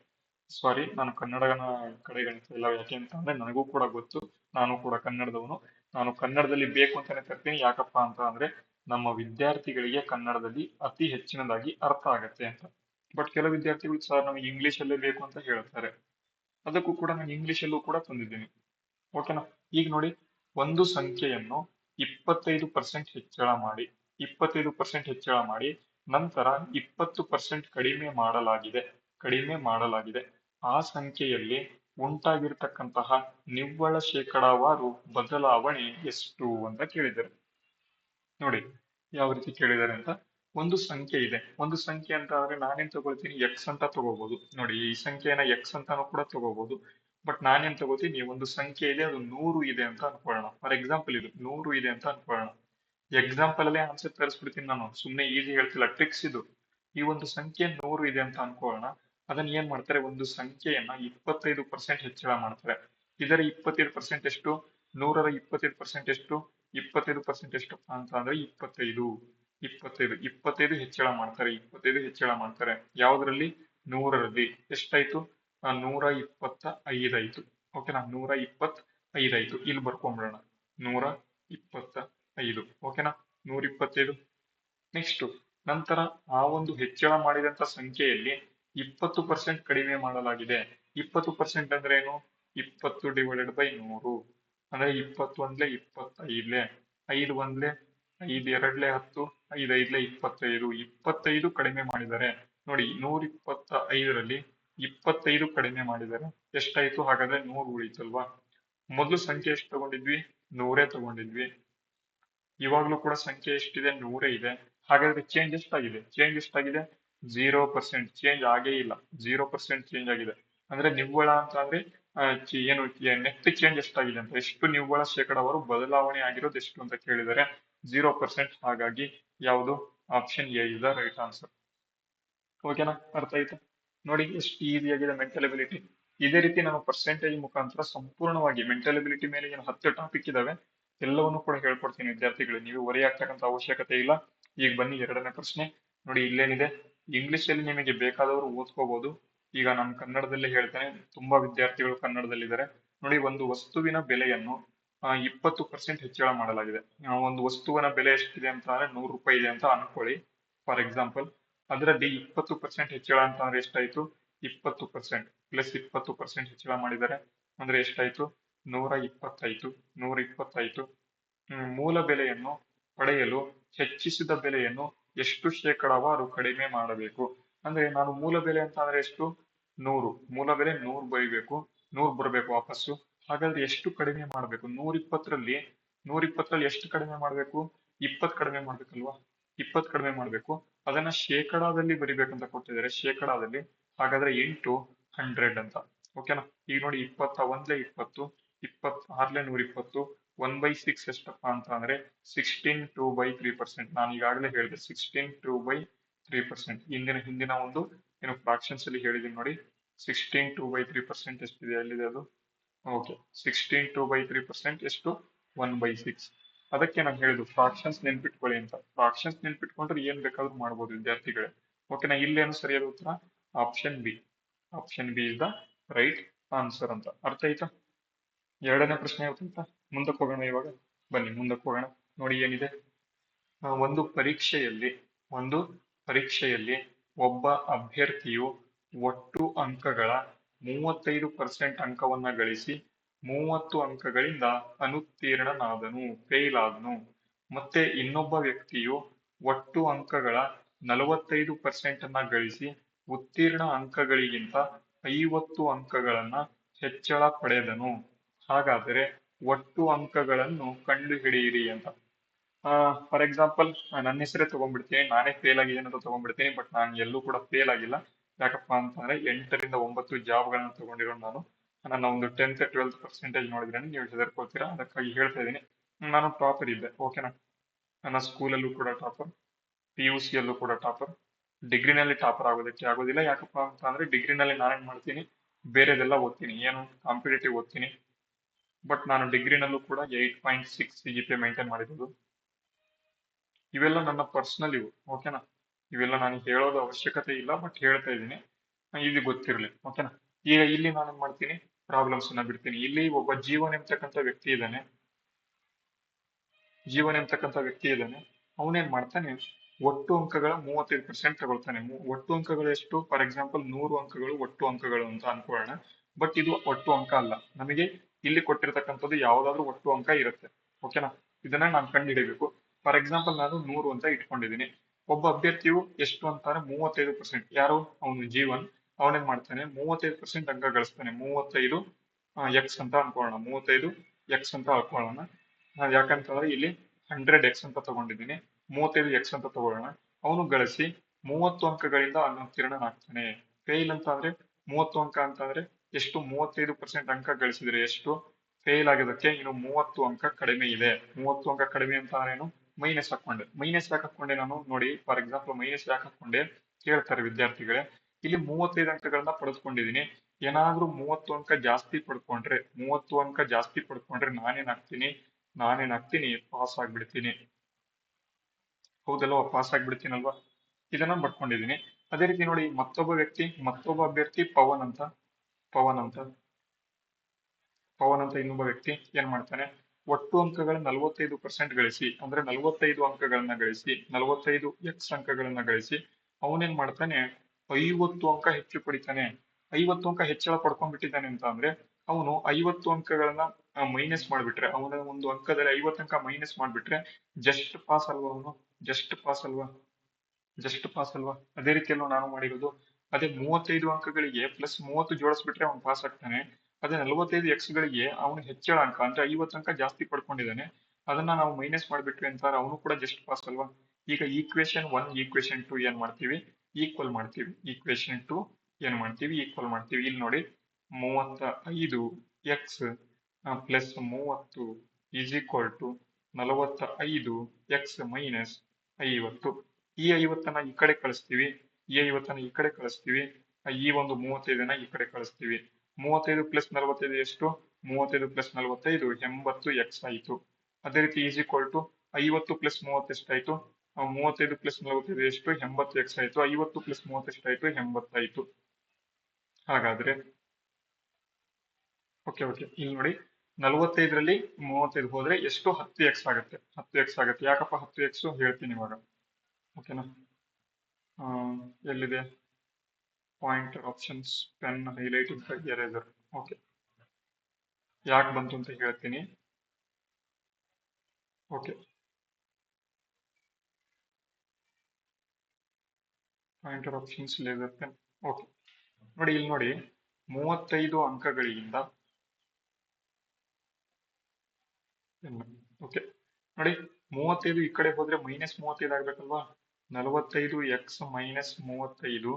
ಸಾರಿ, ನಾನು ಕನ್ನಡನ ಕಡೆಗಣಿಸ್ತಾ ಇಲ್ಲ. ಯಾಕೆ ಅಂತ ಅಂದ್ರೆ ನನಗೂ ಕೂಡ ಗೊತ್ತು, ನಾನು ಕೂಡ ಕನ್ನಡದವನು. ನಾನು ಕನ್ನಡದಲ್ಲಿ ಬೇಕು ಅಂತಾನೆ ತರ್ತೀನಿ. ಯಾಕಪ್ಪ ಅಂತ ಅಂದ್ರೆ ನಮ್ಮ ವಿದ್ಯಾರ್ಥಿಗಳಿಗೆ ಕನ್ನಡದಲ್ಲಿ ಅತಿ ಹೆಚ್ಚಿನದಾಗಿ ಅರ್ಥ ಆಗತ್ತೆ ಅಂತ. ಬಟ್ ಕೆಲವು ವಿದ್ಯಾರ್ಥಿಗಳು ಸರ್ ನಮಗೆ ಇಂಗ್ಲಿಷ್ ಅಲ್ಲೇ ಬೇಕು ಅಂತ ಹೇಳ್ತಾರೆ. ಅದಕ್ಕೂ ಕೂಡ ನಾನು ಇಂಗ್ಲಿಷ್ ಅಲ್ಲೂ ಕೂಡ ತಂದಿದ್ದೀನಿ. ಓಕೆನಾ? ಈಗ ನೋಡಿ, ಒಂದು ಸಂಖ್ಯೆಯನ್ನು 25% ಹೆಚ್ಚಳ ಮಾಡಿ, 25% ಹೆಚ್ಚಳ ಮಾಡಿ, ನಂತರ 20% ಕಡಿಮೆ ಮಾಡಲಾಗಿದೆ. ಆ ಸಂಖ್ಯೆಯಲ್ಲಿ ಉಂಟಾಗಿರ್ತಕ್ಕಂತಹ ನಿವ್ವಳ ಶೇಕಡಾವಾರು ಬದಲಾವಣೆ ಎಷ್ಟು ಅಂತ ಕೇಳಿದ್ದಾರೆ. ನೋಡಿ ಯಾವ ರೀತಿ ಕೇಳಿದ್ದಾರೆ ಅಂತ. ಒಂದು ಸಂಖ್ಯೆ ಇದೆ, ಒಂದು ಸಂಖ್ಯೆ ಅಂತ ಆದ್ರೆ ನಾನೇನ್ ತಗೊಳ್ತೀನಿ, ಎಕ್ಸ್ ಅಂತ ತಗೋಬಹುದು. ನೋಡಿ, ಈ ಸಂಖ್ಯೆಯನ್ನ ಎಕ್ಸ್ ಅಂತಾನು ಕೂಡ ತಗೋಬಹುದು. ಬಟ್ ನಾನೇನ್ ತಗೋತೀನಿ, ಒಂದು ಸಂಖ್ಯೆ ಇದೆ, ಅದು 100 ಇದೆ ಅಂತ ಅನ್ಕೊಳ್ಳೋಣ. ಫಾರ್ ಎಕ್ಸಾಂಪಲ್ ಇದು 100 ಇದೆ ಅಂತ ಅನ್ಕೊಳ್ಳೋಣ. ಎಕ್ಸಾಂಪಲ್ ಅಲ್ಲೇ ಆನ್ಸರ್ ತರಿಸ್ಬಿಡ್ತೀನಿ ನಾನು, ಸುಮ್ನೆ ಈಸಿ ಹೇಳ್ತಿಲ್ಲ, ಟ್ರಿಕ್ಸ್ ಇದು. ಈ ಒಂದು ಸಂಖ್ಯೆ 100 ಇದೆ ಅಂತ ಅನ್ಕೊಳ್ಳೋಣ. ಅದನ್ನ ಏನ್ ಮಾಡ್ತಾರೆ, ಒಂದು ಸಂಖ್ಯೆಯನ್ನ 25% ಹೆಚ್ಚಳ ಮಾಡ್ತಾರೆ. ಇದರ 25% ಎಷ್ಟು, 100ರ 25% ಎಷ್ಟು, 25% ಎಷ್ಟು ಅಂತ ಅಂದ್ರೆ 25 25 ಹೆಚ್ಚಳ ಮಾಡ್ತಾರೆ. 25 ಹೆಚ್ಚಳ ಮಾಡ್ತಾರೆ. ಯಾವ್ದ್ರಲ್ಲಿ, 100ರಲ್ಲಿ. ಎಷ್ಟಾಯ್ತು, 125 ಆಯ್ತು. ಓಕೆನಾ? 125 ಆಯ್ತು. ಇಲ್ಲಿ ಬರ್ಕೊಂಡ್ಬಿಡೋಣ, 125. ಓಕೆನಾ? 125. ನೆಕ್ಸ್ಟ್, ನಂತರ ಆ ಒಂದು ಹೆಚ್ಚಳ ಮಾಡಿದಂತ ಸಂಖ್ಯೆಯಲ್ಲಿ 20% ಕಡಿಮೆ ಮಾಡಲಾಗಿದೆ. 20% ಅಂದ್ರೆ ಏನು, 20/100 ಅಂದ್ರೆ 21 25, 5 1 5 2 10, 5 5 25. 25 ಕಡಿಮೆ ಮಾಡಿದ್ದಾರೆ. ನೋಡಿ, 125ರಲ್ಲಿ 25 ಕಡಿಮೆ ಮಾಡಿದ್ದಾರೆ. ಎಷ್ಟಾಯ್ತು ಹಾಗಾದ್ರೆ, 100 ಉಳಿತಲ್ವಾ. ಮೊದಲು ಸಂಖ್ಯೆ ಎಷ್ಟು ತಗೊಂಡಿದ್ವಿ, 100 ತಗೊಂಡಿದ್ವಿ. ಇವಾಗ್ಲೂ ಕೂಡ ಸಂಖ್ಯೆ ಎಷ್ಟಿದೆ, 100 ಇದೆ. ಹಾಗಾದ್ರೆ ಚೇಂಜ್ ಎಷ್ಟಾಗಿದೆ, 0% ಚೇಂಜ್ ಆಗೇ ಇಲ್ಲ. 0% ಚೇಂಜ್ ಆಗಿದೆ. ಅಂದ್ರೆ ನಿವ್ವಳ ಅಂತ ಅಂದ್ರೆ ಏನು, ನೆಟ್ ಚೇಂಜ್ ಎಷ್ಟಾಗಿದೆ ಅಂತ, ಎಷ್ಟು ನಿವ್ವಳ ಶೇಕಡಾವಾರು ಬದಲಾವಣೆ ಆಗಿರೋದು ಎಷ್ಟು ಅಂತ ಕೇಳಿದರೆ 0%. ಹಾಗಾಗಿ ಯಾವುದು, option A is the right answer. ಓಕೆನಾ? ಅರ್ಥ ಆಯ್ತಾ? ನೋಡಿ ಎಷ್ಟು ಈಸಿ ಆಗಿದೆ ಮೆಂಟಲ್ ಎಬಿಲಿಟಿ. ಇದೇ ರೀತಿ ನಾನು ಪರ್ಸೆಂಟೇಜ್ ಮುಖಾಂತರ ಸಂಪೂರ್ಣವಾಗಿ ಮೆಂಟಲ್ ಎಬಿಲಿಟಿ ಮೇಲೆ ಏನು 10 ಟಾಪಿಕ್ ಇದಾವೆ ಎಲ್ಲವನ್ನೂ ಕೂಡ ಹೇಳ್ಕೊಡ್ತೀನಿ ವಿದ್ಯಾರ್ಥಿಗಳಿಗೆ. ನೀವು ವರಿ ಆಗ್ತಕ್ಕಂಥ ಅವಶ್ಯಕತೆ ಇಲ್ಲ. ಈಗ ಬನ್ನಿ ಎರಡನೇ ಪ್ರಶ್ನೆ. ನೋಡಿ ಇಲ್ಲೇನಿದೆ, ಇಂಗ್ಲಿಷ್ ಅಲ್ಲಿ ನಿಮಗೆ ಬೇಕಾದವರು ಓದ್ಕೋಬಹುದು. ಈಗ ನಾನು ಕನ್ನಡದಲ್ಲೇ ಹೇಳ್ತೇನೆ, ತುಂಬಾ ವಿದ್ಯಾರ್ಥಿಗಳು ಕನ್ನಡದಲ್ಲಿದ್ದಾರೆ. ನೋಡಿ, ಒಂದು ವಸ್ತುವಿನ ಬೆಲೆಯನ್ನು 20% ಹೆಚ್ಚಳ ಮಾಡಲಾಗಿದೆ. ಒಂದು ವಸ್ತುವಿನ ಬೆಲೆ ಎಷ್ಟಿದೆ ಅಂತ ಅಂದ್ರೆ 100 ರೂಪಾಯಿ ಇದೆ ಅಂತ ಅನ್ಕೊಳ್ಳಿ. ಫಾರ್ ಎಕ್ಸಾಂಪಲ್, ಅದರಲ್ಲಿ 20% ಹೆಚ್ಚಳ ಅಂತ ಅಂದ್ರೆ ಎಷ್ಟಾಯ್ತು, 20% ಪ್ಲಸ್ 20% ಹೆಚ್ಚಳ ಮಾಡಿದ್ದಾರೆ ಅಂದ್ರೆ ಎಷ್ಟಾಯ್ತು, 120 120. ಮೂಲ ಬೆಲೆಯನ್ನು ಪಡೆಯಲು ಹೆಚ್ಚಿಸಿದ ಬೆಲೆಯನ್ನು ಎಷ್ಟು ಶೇಕಡಾವಾರು ಕಡಿಮೆ ಮಾಡಬೇಕು. ಅಂದ್ರೆ ನಾನು ಮೂಲ ಬೆಲೆ ಅಂತ ಅಂದ್ರೆ ಎಷ್ಟು, 100. ಮೂಲ ಬೆಲೆ 100 ಬರೀಬೇಕು, 100 ಬರಬೇಕು ವಾಪಸ್ಸು. ಹಾಗಾದ್ರೆ ಎಷ್ಟು ಕಡಿಮೆ ಮಾಡಬೇಕು, 120ರಲ್ಲಿ ಎಷ್ಟು ಕಡಿಮೆ ಮಾಡಬೇಕು, 20 ಕಡಿಮೆ ಮಾಡ್ಬೇಕಲ್ವಾ. 20 ಕಡಿಮೆ ಮಾಡ್ಬೇಕು. ಅದನ್ನ ಶೇಕಡಾದಲ್ಲಿ ಬರಿಬೇಕಂತ ಕೊಟ್ಟಿದ್ದಾರೆ, ಶೇಕಡಾದಲ್ಲಿ. ಹಾಗಾದ್ರೆ 8 100 ಅಂತ. ಓಕೆನಾ? ಈಗ ನೋಡಿ, 21 20, 26 120, 1/6 ಎಷ್ಟಪ್ಪ ಅಂತ ಅಂದ್ರೆ 16 2/3%. ನಾನು ಈಗಾಗಲೇ ಹೇಳಿದೆ 16 2/3%. ಹಿಂದಿನ ಒಂದು ಏನು ಫ್ರಾಕ್ಷನ್ಸ್ ಅಲ್ಲಿ ಹೇಳಿದೀನಿ ನೋಡಿ, 16 2/3% ಎಷ್ಟಿದೆ, ಎಲ್ಲಿದೆ ಅದು. ಓಕೆ, 16 2/3% ಎಷ್ಟು, 1/6. ಅದಕ್ಕೆ ನಾನು ಹೇಳಿದ್ದು ಫ್ರಾಕ್ಷನ್ಸ್ ನೆನ್ಪಿಟ್ಕೊಳ್ಳಿ ಅಂತ. ಫ್ರಾಕ್ಷನ್ಸ್ ನೆನ್ಪಿಟ್ಕೊಂಡ್ರೆ ಏನ್ ಬೇಕಾದ್ರೂ ಮಾಡ್ಬೋದು ವಿದ್ಯಾರ್ಥಿಗಳೇ. ಓಕೆನಾ? ಇಲ್ಲೇನು ಸರಿಯಾದ ಉತ್ತರ option B. Option B is the right answer ಅಂತ. ಅರ್ಥ ಆಯ್ತಾ? ಎರಡನೇ ಪ್ರಶ್ನೆ ಆಯ್ತಾ? ಮುಂದಕ್ಕೆ ಹೋಗೋಣ ಇವಾಗ. ಬನ್ನಿ ಮುಂದಕ್ಕೆ ಹೋಗೋಣ. ನೋಡಿ ಏನಿದೆ. ಒಂದು ಪರೀಕ್ಷೆಯಲ್ಲಿ ಒಂದು ಪರೀಕ್ಷೆಯಲ್ಲಿ ಒಬ್ಬ ಅಭ್ಯರ್ಥಿಯು ಒಟ್ಟು ಅಂಕಗಳ 35% ಅಂಕವನ್ನ ಗಳಿಸಿ 30 ಅಂಕಗಳಿಂದ ಅನುತ್ತೀರ್ಣನಾದನು, ಫೇಲ್ ಆದನು. ಮತ್ತೆ ಇನ್ನೊಬ್ಬ ವ್ಯಕ್ತಿಯು ಒಟ್ಟು ಅಂಕಗಳ 45% ಅನ್ನ ಗಳಿಸಿ ಉತ್ತೀರ್ಣ ಅಂಕಗಳಿಗಿಂತ 50 ಅಂಕಗಳನ್ನ ಹೆಚ್ಚಳ ಪಡೆದನು. ಹಾಗಾದರೆ ಒಟ್ಟು ಅಂಕಗಳನ್ನು ಕಂಡುಹಿಡಿಯಿರಿ ಅಂತ. ಫಾರ್ ಎಕ್ಸಾಂಪಲ್ ನನ್ನ ಹೆಸರೇ ತಗೊಂಡ್ಬಿಡ್ತೀನಿ, ನಾನೇ ಫೇಲ್ ಆಗಿದ್ದೀನಿ ಅಂತ ತಗೊಂಡ್ಬಿಡ್ತೀನಿ. ಬಟ್ ನಾನು ಎಲ್ಲೂ ಕೂಡ ಫೇಲ್ ಆಗಿಲ್ಲ. ಯಾಕಪ್ಪ ಅಂತಂದ್ರೆ 8ರಿಂದ 9 ಜಾಬ್ಗಳನ್ನ ತಗೊಂಡಿರೋ ನಾನು. ನನ್ನ ಒಂದು 10th 12th ಪರ್ಸೆಂಟೇಜ್ ನೋಡಿದ್ರೆ ನೀವು ಹೆದರ್ಕೊಳ್ತೀರಾ, ಅದಕ್ಕಾಗಿ ಹೇಳ್ತಾ ಇದ್ದೀನಿ. ನಾನು ಟಾಪರ್ ಇದ್ದೆ. ಓಕೆನಾ? ನನ್ನ ಸ್ಕೂಲಲ್ಲೂ ಕೂಡ ಟಾಪರ್, PUC ಯಲ್ಲೂ ಕೂಡ ಟಾಪರ್, ಡಿಗ್ರಿನಲ್ಲಿ ಟಾಪರ್ ಆಗೋದಕ್ಕೆ ಆಗೋದಿಲ್ಲ. ಯಾಕಪ್ಪ ಅಂತ ಅಂದ್ರೆ ಡಿಗ್ರಿನಲ್ಲಿ ನಾನೇನ್ ಮಾಡ್ತೀನಿ, ಬೇರೆದೆಲ್ಲ ಓದ್ತೀನಿ, ಏನು ಕಾಂಪಿಟೇಟಿವ್ ಓದ್ತೀನಿ. ಬಟ್ ನಾನು ಡಿಗ್ರಿನಲ್ಲೂ ಕೂಡ 8.6 CGPA ಮೇಂಟೈನ್ ಮಾಡಿರೋದು. ಇವೆಲ್ಲ ನನ್ನ ಪರ್ಸನಲ್ ಇವು. ಓಕೆನಾ? ಇವೆಲ್ಲ ನಾನು ಹೇಳೋದು ಅವಶ್ಯಕತೆ ಇಲ್ಲ, ಬಟ್ ಹೇಳ್ತಾ ಇದ್ದೀನಿ, ಇದು ಗೊತ್ತಿರಲಿ. ಓಕೆನಾ? ಈಗ ಇಲ್ಲಿ ನಾನು ಏನ್ ಮಾಡ್ತೀನಿ, ಪ್ರಾಬ್ಲಮ್ಸ್ ಅನ್ನ ಬಿಡ್ತೀನಿ. ಇಲ್ಲಿ ಒಬ್ಬ ಜೀವನ್ ಎಂಬತಕ್ಕಂಥ ವ್ಯಕ್ತಿ ಇದ್ದಾನೆ. ಅವನೇನ್ ಮಾಡ್ತಾನೆ, ಒಟ್ಟು ಅಂಕಗಳ 35% ತಗೊಳ್ತಾನೆ. ಒಟ್ಟು ಅಂಕಗಳು ಎಷ್ಟು? ಫಾರ್ ಎಕ್ಸಾಂಪಲ್ 100 ಅಂಕಗಳು ಒಟ್ಟು ಅಂಕಗಳು ಅಂತ ಅನ್ಕೊಳ್ಳೋಣ. ಬಟ್ ಇದು ಒಟ್ಟು ಅಂಕ ಅಲ್ಲ. ನಮಗೆ ಇಲ್ಲಿ ಕೊಟ್ಟಿರ್ತಕ್ಕಂಥದ್ದು ಯಾವ್ದಾದ್ರು ಒಟ್ಟು ಅಂಕ ಇರುತ್ತೆ. ಓಕೆನಾ? ಇದನ್ನ ನಾನು ಕಂಡುಹಿಡಿಬೇಕು. ಫಾರ್ ಎಕ್ಸಾಂಪಲ್ ನಾನು 100 ಅಂತ ಇಟ್ಕೊಂಡಿದ್ದೀನಿ. ಒಬ್ಬ ಅಭ್ಯರ್ಥಿಯು ಎಷ್ಟು ಅಂತಾರೆ, 35%. ಯಾರು? ಅವನು ಜೀವನ್. ಅವನೇನ್ ಮಾಡ್ತಾನೆ, 35% ಅಂಕ ಗಳಿಸ್ತಾನೆ. 35 ಎಕ್ಸ್ ಅಂತ ಅನ್ಕೊಳ್ಳೋಣ. 35 ಎಕ್ಸ್ ಅಂತ ಅನ್ಕೊಳ್ಳೋಣ. ಯಾಕಂತಂದ್ರೆ ಇಲ್ಲಿ 100x ಅಂತ ತಗೊಂಡಿದ್ದೀನಿ. 35x ಅಂತ ತಗೊಳ್ಳೋಣ. ಅವನು ಗಳಿಸಿ 30 ಅಂಕಗಳಿಂದ ಅನುತ್ತೀರ್ಣನಾಗ್ತಾನೆ. ಫೇಲ್ ಅಂತ ಅಂದ್ರೆ 30 ಅಂಕ ಅಂತಂದ್ರೆ ಎಷ್ಟು? 35% ಅಂಕ ಗಳಿಸಿದ್ರೆ ಎಷ್ಟು? ಫೇಲ್ ಆಗೋದಕ್ಕೆ ಇನ್ನು 30 ಅಂಕ ಕಡಿಮೆ ಇದೆ. 30 ಅಂಕ ಕಡಿಮೆ ಅಂತ ಏನು? ಮೈನಸ್ ಹಾಕೊಂಡೆ. ಮೈನಸ್ ಯಾಕೆ ಹಾಕೊಂಡೆ ನಾನು? ನೋಡಿ, ಫಾರ್ ಎಕ್ಸಾಂಪಲ್ ಮೈನಸ್ ಯಾಕೆ ಹಾಕೊಂಡೆ ಕೇಳ್ತಾರೆ ವಿದ್ಯಾರ್ಥಿಗಳೇ. ಇಲ್ಲಿ 35 ಅಂಕಗಳನ್ನ ಪಡೆದುಕೊಂಡಿದ್ದೀನಿ. ಏನಾದ್ರೂ 30 ಅಂಕ ಜಾಸ್ತಿ ಪಡ್ಕೊಂಡ್ರೆ ನಾನೇನಾಗ್ತೀನಿ, ಪಾಸ್ ಆಗ್ಬಿಡ್ತೀನಿ. ಹೌದಲ್ವಾ? ಪಾಸ್ ಆಗ್ಬಿಡ್ತೀನಲ್ವಾ? ಇದನ್ನ ಬರ್ಕೊಂಡಿದ್ದೀನಿ. ಅದೇ ರೀತಿ ನೋಡಿ, ಮತ್ತೊಬ್ಬ ಅಭ್ಯರ್ಥಿ ಪವನ್ ಅಂತ ಇನ್ನೊಬ್ಬ ವ್ಯಕ್ತಿ ಏನ್ ಮಾಡ್ತಾನೆ, ಒಟ್ಟು ಅಂಕಗಳ 45% ಗಳಿಸಿ, ಅಂದ್ರೆ 45 ಅಂಕಗಳನ್ನ ಗಳಿಸಿ, 45x ಅಂಕಗಳನ್ನ ಗಳಿಸಿ ಅವನೇನ್ ಮಾಡ್ತಾನೆ, 50 ಅಂಕ ಹೆಚ್ಚು ಪಡಿತಾನೆ. 50 ಅಂಕ ಹೆಚ್ಚಳ ಪಡ್ಕೊಂಡ್ಬಿಟ್ಟಿದ್ದಾನೆ ಅಂತ ಅಂದ್ರೆ ಅವನು 50 ಅಂಕಗಳನ್ನ ಮೈನಸ್ ಮಾಡ್ಬಿಟ್ರೆ, ಅವನ ಒಂದು ಅಂಕದಲ್ಲಿ 50 ಅಂಕ ಮೈನಸ್ ಮಾಡ್ಬಿಟ್ರೆ ಜಸ್ಟ್ ಪಾಸ್ ಅಲ್ವಾ ಅವನು? ಜಸ್ಟ್ ಪಾಸ್ ಅಲ್ವಾ? ಅದೇ ರೀತಿಯಲ್ಲೂ ನಾನು ಮಾಡಿರೋದು. ಅದೇ 35 ಅಂಕಗಳಿಗೆ ಪ್ಲಸ್ 30 ಜೋಡಿಸ್ಬಿಟ್ರೆ ಅವ್ನು ಪಾಸ್ ಆಗ್ತಾನೆ. ಅದೇ 45x ಗಳಿಗೆ ಅವನು ಹೆಚ್ಚಳ ಅಂಕ ಅಂದ್ರೆ 50 ಅಂಕ ಜಾಸ್ತಿ ಪಡ್ಕೊಂಡಿದ್ದಾನೆ. ಅದನ್ನ ನಾವು ಮೈನಸ್ ಮಾಡ್ಬಿಟ್ವಿ ಅಂತಾರೆ, ಅವನು ಕೂಡ ಜಸ್ಟ್ ಪಾಸ್ ಅಲ್ವಾ? ಈಗ ಈಕ್ವೇಶನ್ 1 ಈಕ್ವೇಶನ್ 2 ಏನ್ ಮಾಡ್ತೀವಿ, ಈಕ್ವಲ್ ಮಾಡ್ತೀವಿ. ಇಲ್ಲಿ ನೋಡಿ, 35x plus 30 is equal to 45x minus 50. ಈ 50ನ್ನ ಈ ಕಡೆ ಕಳಿಸ್ತೀವಿ, ಈ ಒಂದು 35ನ್ನ ಈ ಕಡೆ ಕಳಿಸ್ತೀವಿ. 35 ಪ್ಲಸ್ 45 ಎಷ್ಟು? 35 ಪ್ಲಸ್ 45 80x ಆಯ್ತು. ಅದೇ ರೀತಿ ಈಸ್ ಈಕ್ವಲ್ ಟು 50 ಪ್ಲಸ್ 30 ಎಷ್ಟಾಯ್ತು? 35 ಪ್ಲಸ್ 45 ಎಷ್ಟು? 80x ಆಯ್ತು. 50 ಪ್ಲಸ್ 30 ಎಷ್ಟಾಯ್ತು? 80 ಆಯ್ತು. ಹಾಗಾದ್ರೆ ಓಕೆ ಇಲ್ಲಿ ನೋಡಿ, 45ರಲ್ಲಿ 35 ಹೋದ್ರೆ ಎಷ್ಟು? 10x ಆಗುತ್ತೆ. ಯಾಕಪ್ಪ 10x ಹೇಳ್ತೀನಿ ಇವಾಗ. ಓಕೆನಾ? ಎಲ್ಲಿದೆ pointer options, pen, highlighting, eraser. Okay, ಯಾಕೆ ಬಂತು ಅಂತ ಹೇಳ್ತೀನಿ. Okay, pointer options, laser pen. Okay ನೋಡಿ, ಇಲ್ಲಿ ನೋಡಿ, 35 ಅಂಕಗಳಿಂದ ಓಕೆ ನೋಡಿ, 35 ಈ ಕಡೆ ಹೋದ್ರೆ ಮೈನಸ್ 35 ಆಗ್ಬೇಕಲ್ವಾ? 45x minus 35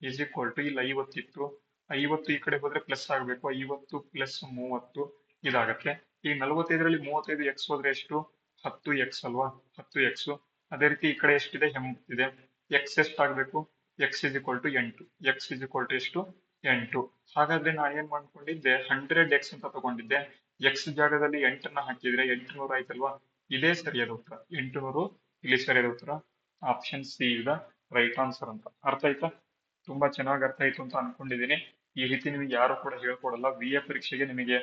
is equal to, ಇಲ್ಲಿ 50 ಇತ್ತು, 50 ಈ ಕಡೆ ಹೋದ್ರೆ ಪ್ಲಸ್ ಆಗ್ಬೇಕು. 50 ಪ್ಲಸ್ 30 ಇದಾಗತ್ತೆ. ಈ 45ರಲ್ಲಿ 35x ಹೋದ್ರೆ ಎಷ್ಟು? 10x ಅಲ್ವಾ? 10x. ಅದೇ ರೀತಿ ಈ ಕಡೆ ಎಷ್ಟಿದೆ? 80 ಇದೆ. x ಎಷ್ಟಾಗಬೇಕು? x is equal to 8. x is equal to ಎಷ್ಟು? 8. ಹಾಗಾದ್ರೆ ನಾನು ಏನ್ ಮಾಡ್ಕೊಂಡಿದ್ದೆ, 100x ಅಂತ ತಗೊಂಡಿದ್ದೆ. x ಜಾಗದಲ್ಲಿ 8ನ್ನ ಹಾಕಿದ್ರೆ 800 ಆಯ್ತಲ್ವಾ? ಇದೇ ಸರಿಯಾದ ಉತ್ತರ. 800 ಇಲ್ಲಿ ಸರಿಯಾದ ಉತ್ತರ. Option C is the right answer ಅಂತ. ಅರ್ಥ ಆಯ್ತಾ? ತುಂಬಾ ಚೆನ್ನಾಗಿ ಅರ್ಥ ಆಯ್ತು ಅಂತ ಅನ್ಕೊಂಡಿದ್ದೀನಿ. ಈ ರೀತಿ ನಿಮಗೆ ಯಾರು ಕೂಡ ಹೇಳ್ಕೊಡಲ್ಲ. VA ಪರೀಕ್ಷೆಗೆ ನಿಮಗೆ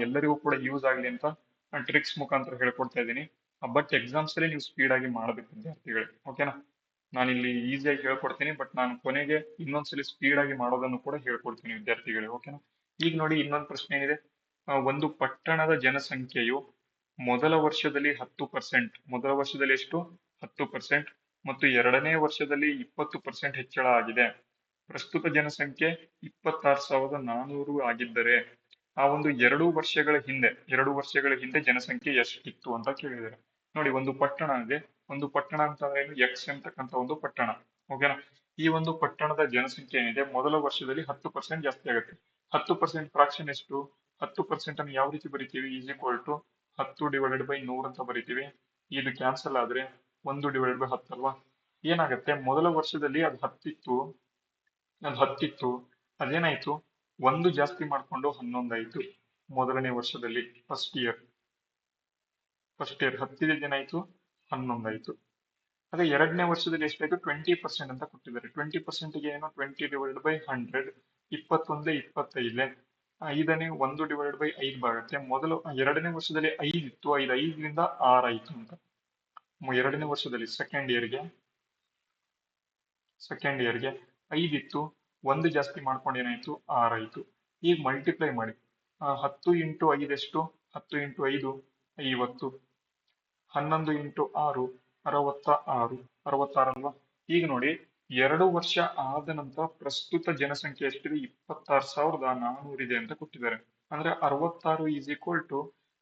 ಎಲ್ಲರಿಗೂ ಕೂಡ ಯೂಸ್ ಆಗಲಿ ಅಂತ ಟ್ರಿಕ್ಸ್ ಮುಖಾಂತರ ಹೇಳ್ಕೊಡ್ತಾ ಇದ್ದೀನಿ. ಬಟ್ ಎಕ್ಸಾಮ್ಸ್ ಅಲ್ಲಿ ನೀವು ಸ್ಪೀಡ್ ಆಗಿ ಮಾಡಬೇಕು ವಿದ್ಯಾರ್ಥಿಗಳೇ. ಓಕೆನಾ? ನಾನು ಇಲ್ಲಿ ಈಸಿಯಾಗಿ ಹೇಳ್ಕೊಡ್ತೀನಿ, ಬಟ್ ನಾನು ಕೊನೆಗೆ ಇನ್ನೊಂದ್ಸಲಿ ಸ್ಪೀಡ್ ಆಗಿ ಮಾಡೋದನ್ನು ಕೂಡ ಹೇಳ್ಕೊಡ್ತೀನಿ ವಿದ್ಯಾರ್ಥಿಗಳೇ. ಓಕೆನಾ? ಈಗ ನೋಡಿ ಇನ್ನೊಂದು ಪ್ರಶ್ನೆ ಏನಿದೆ. ಒಂದು ಪಟ್ಟಣದ ಜನಸಂಖ್ಯೆಯು ಮೊದಲ ವರ್ಷದಲ್ಲಿ 10%, ಮೊದಲ ವರ್ಷದಲ್ಲಿ ಎಷ್ಟು? 10%, ಮತ್ತು ಎರಡನೇ ವರ್ಷದಲ್ಲಿ 20% ಹೆಚ್ಚಳ ಆಗಿದೆ. ಪ್ರಸ್ತುತ ಜನಸಂಖ್ಯೆ 26,400 ಆಗಿದ್ದರೆ ಆ ಒಂದು 2 ವರ್ಷಗಳ ಹಿಂದೆ ಜನಸಂಖ್ಯೆ ಎಷ್ಟಿತ್ತು ಅಂತ ಕೇಳಿದ್ದಾರೆ. ನೋಡಿ, ಒಂದು ಪಟ್ಟಣ ಇದೆ. ಒಂದು ಪಟ್ಟಣ ಅಂತ ಏನು? ಎಕ್ಸ್ ಎಂತಕ್ಕಂತ ಒಂದು ಪಟ್ಟಣ. ಓಕೆನಾ? ಈ ಒಂದು ಪಟ್ಟಣದ ಜನಸಂಖ್ಯೆ ಏನಿದೆ ಮೊದಲ ವರ್ಷದಲ್ಲಿ 10% ಜಾಸ್ತಿ ಆಗುತ್ತೆ. 10% ಫ್ರಾಕ್ಷನ್ ಎಷ್ಟು? 10% ಅನ್ನು ಯಾವ ರೀತಿ ಬರಿತೀವಿ? ಈಸ್ ಈಕ್ವಲ್ ಟು 10/100 ಅಂತ ಬರಿತೀವಿ. ಇದು ಕ್ಯಾನ್ಸಲ್ ಆದ್ರೆ 1/10 ಅಲ್ವಾ? ಏನಾಗುತ್ತೆ? ಮೊದಲ ವರ್ಷದಲ್ಲಿ ಅದು 10 ಇತ್ತು, ಅದೇನಾಯ್ತು? 1 ಜಾಸ್ತಿ ಮಾಡ್ಕೊಂಡು 11 ಆಯ್ತು. ಮೊದಲನೇ ವರ್ಷದಲ್ಲಿ ಫಸ್ಟ್ ಇಯರ್ 10 ಏನಾಯ್ತು? 11 ಆಯ್ತು. ಅದೇ ಎರಡನೇ ವರ್ಷದಲ್ಲಿ ಎಷ್ಟಾಯ್ತು? 20% ಅಂತ ಕೊಟ್ಟಿದ್ದಾರೆ. 20%ಗೆ ಏನು? 20/100, 21 25. 1/5 ಬರುತ್ತೆ. ಎರಡನೇ ವರ್ಷದಲ್ಲಿ 5 ಇತ್ತು, 5ರಿಂದ 6 ಆಯ್ತು ಅಂತ. ಎರಡನೇ ವರ್ಷದಲ್ಲಿ ಸೆಕೆಂಡ್ ಇಯರ್ಗೆ 5 ಇತ್ತು, 1 ಜಾಸ್ತಿ ಮಾಡ್ಕೊಂಡು ಏನಾಯ್ತು? 6 ಆಯ್ತು. ಈಗ ಮಲ್ಟಿಪ್ಲೈ ಮಾಡಿ. 10 ಇಂಟು 5 ಎಷ್ಟು? 10 ಇಂಟು 5 50. 11 ಇಂಟು 6 66 ಅಲ್ವಾ? ಈಗ ನೋಡಿ, 2 ವರ್ಷ ಆದ ನಂತರ ಪ್ರಸ್ತುತ ಜನಸಂಖ್ಯೆ ಎಷ್ಟಿದೆ? 26,400 ಇದೆ ಅಂತ ಕೊಟ್ಟಿದ್ದಾರೆ. ಅಂದ್ರೆ 66 ಈಸ್ ಈಕ್ವಲ್ ಟು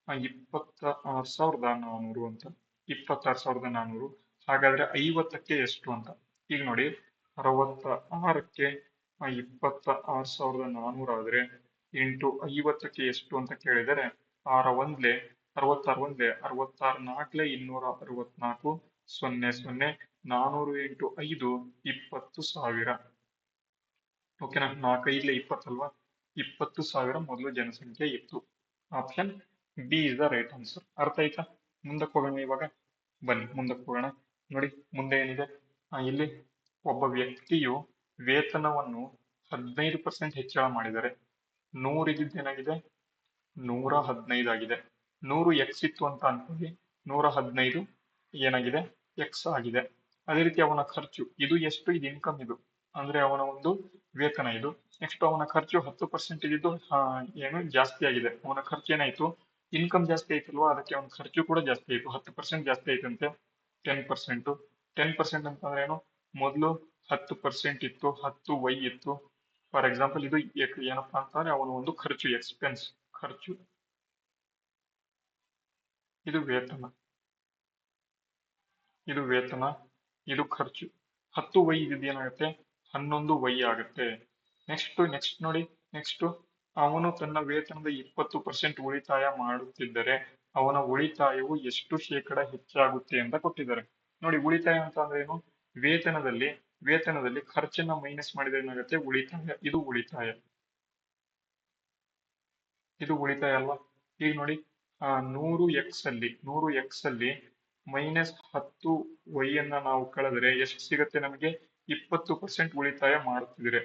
26,400 ಅಂತ. 26,400. ಹಾಗಾದ್ರೆ 50ಕ್ಕೆ ಎಷ್ಟು ಅಂತ? ಈಗ ನೋಡಿ, 66ಕ್ಕೆ 26,400 ಆದ್ರೆ ಇಂಟು 50ಕ್ಕೆ ಎಷ್ಟು ಅಂತ ಕೇಳಿದರೆ 66 1 66 4 264 0 0 400 ಇಂಟು 5 20,000. ಓಕೆನಾ? 4 5 20 ಅಲ್ವಾ? 20,000 ಮೊದಲು ಜನಸಂಖ್ಯೆ ಇತ್ತು. Option B is the right answer. ಅರ್ಥ ಆಯ್ತಾ? ಮುಂದಕ್ಕೆ ಹೋಗೋಣ ಇವಾಗ. ಬನ್ನಿ ಮುಂದಕ್ಕೆ ಹೋಗೋಣ. ನೋಡಿ ಮುಂದೆ ಏನಿದೆ. ಇಲ್ಲಿ ಒಬ್ಬ ವ್ಯಕ್ತಿಯು ವೇತನವನ್ನು 15% ಹೆಚ್ಚಳ ಮಾಡಿದರೆ 100 ಇದ್ದಿದ್ದೇನಾಗಿದೆ? 115 ಆಗಿದೆ. 100 ಎಕ್ಸ್ ಇತ್ತು ಅಂತ ಅನ್ಕೊಳ್ಳಿ. 115 ಏನಾಗಿದೆ? ಎಕ್ಸ್ ಆಗಿದೆ. ಅದೇ ರೀತಿ ಅವನ ಖರ್ಚು ಇದು ಎಷ್ಟು? ಇದು ಇನ್ಕಮ್. ಇದು ಅಂದ್ರೆ ಅವನ ಒಂದು ವೇತನ ಇದು. ನೆಕ್ಸ್ಟ್ ಅವನ ಖರ್ಚು 10% ಇದ್ದು ಏನು ಜಾಸ್ತಿ ಆಗಿದೆ. ಅವನ ಖರ್ಚು ಏನಾಯ್ತು? ಇನ್ಕಮ್ ಜಾಸ್ತಿ ಆಯ್ತಲ್ವಾ? ಅದಕ್ಕೆ ಅವನ ಖರ್ಚು ಕೂಡ ಜಾಸ್ತಿ ಆಯ್ತು. 10% ಜಾಸ್ತಿ ಆಯ್ತಂತೆ. 10%. 10% ಅಂತಂದ್ರೆ ಏನು? ಮೊದಲು 10% ಇತ್ತು, 10Y ಇತ್ತು. ಫಾರ್ ಎಕ್ಸಾಂಪಲ್ ಇದು ಏನಪ್ಪಾ ಅಂತಂದ್ರೆ ಅವನ ಒಂದು ಖರ್ಚು, ಎಕ್ಸ್ಪೆನ್ಸ್, ಖರ್ಚು. ಇದು ವೇತನ, ಇದು ಖರ್ಚು. 10Y ಇದೇನಾಗುತ್ತೆ? 11Y ಆಗುತ್ತೆ. ನೆಕ್ಸ್ಟ್ ನೋಡಿ. ನೆಕ್ಸ್ಟ್ ಅವನು ತನ್ನ ವೇತನದ 20% ಉಳಿತಾಯ ಮಾಡುತ್ತಿದ್ದರೆ ಅವನ ಉಳಿತಾಯವು ಎಷ್ಟು ಶೇಕಡ ಹೆಚ್ಚಾಗುತ್ತೆ ಅಂತ ಕೊಟ್ಟಿದ್ದಾರೆ. ನೋಡಿ, ಉಳಿತಾಯ ಅಂತ ಅಂದ್ರೆ ಏನು? ವೇತನದಲ್ಲಿ ಖರ್ಚನ್ನ ಮೈನಸ್ ಮಾಡಿದ್ರೆ ಏನಾಗುತ್ತೆ? ಉಳಿತಾಯ. ಇದು ಉಳಿತಾಯ ಅಲ್ವಾ? ಈಗ ನೋಡಿ, 100x ಅಲ್ಲಿ -10Y ಅನ್ನ ನಾವು ಕಳೆದ್ರೆ ಎಷ್ಟು ಸಿಗುತ್ತೆ ನಮಗೆ? 20% ಉಳಿತಾಯ ಮಾಡುತ್ತಿದ್ರೆ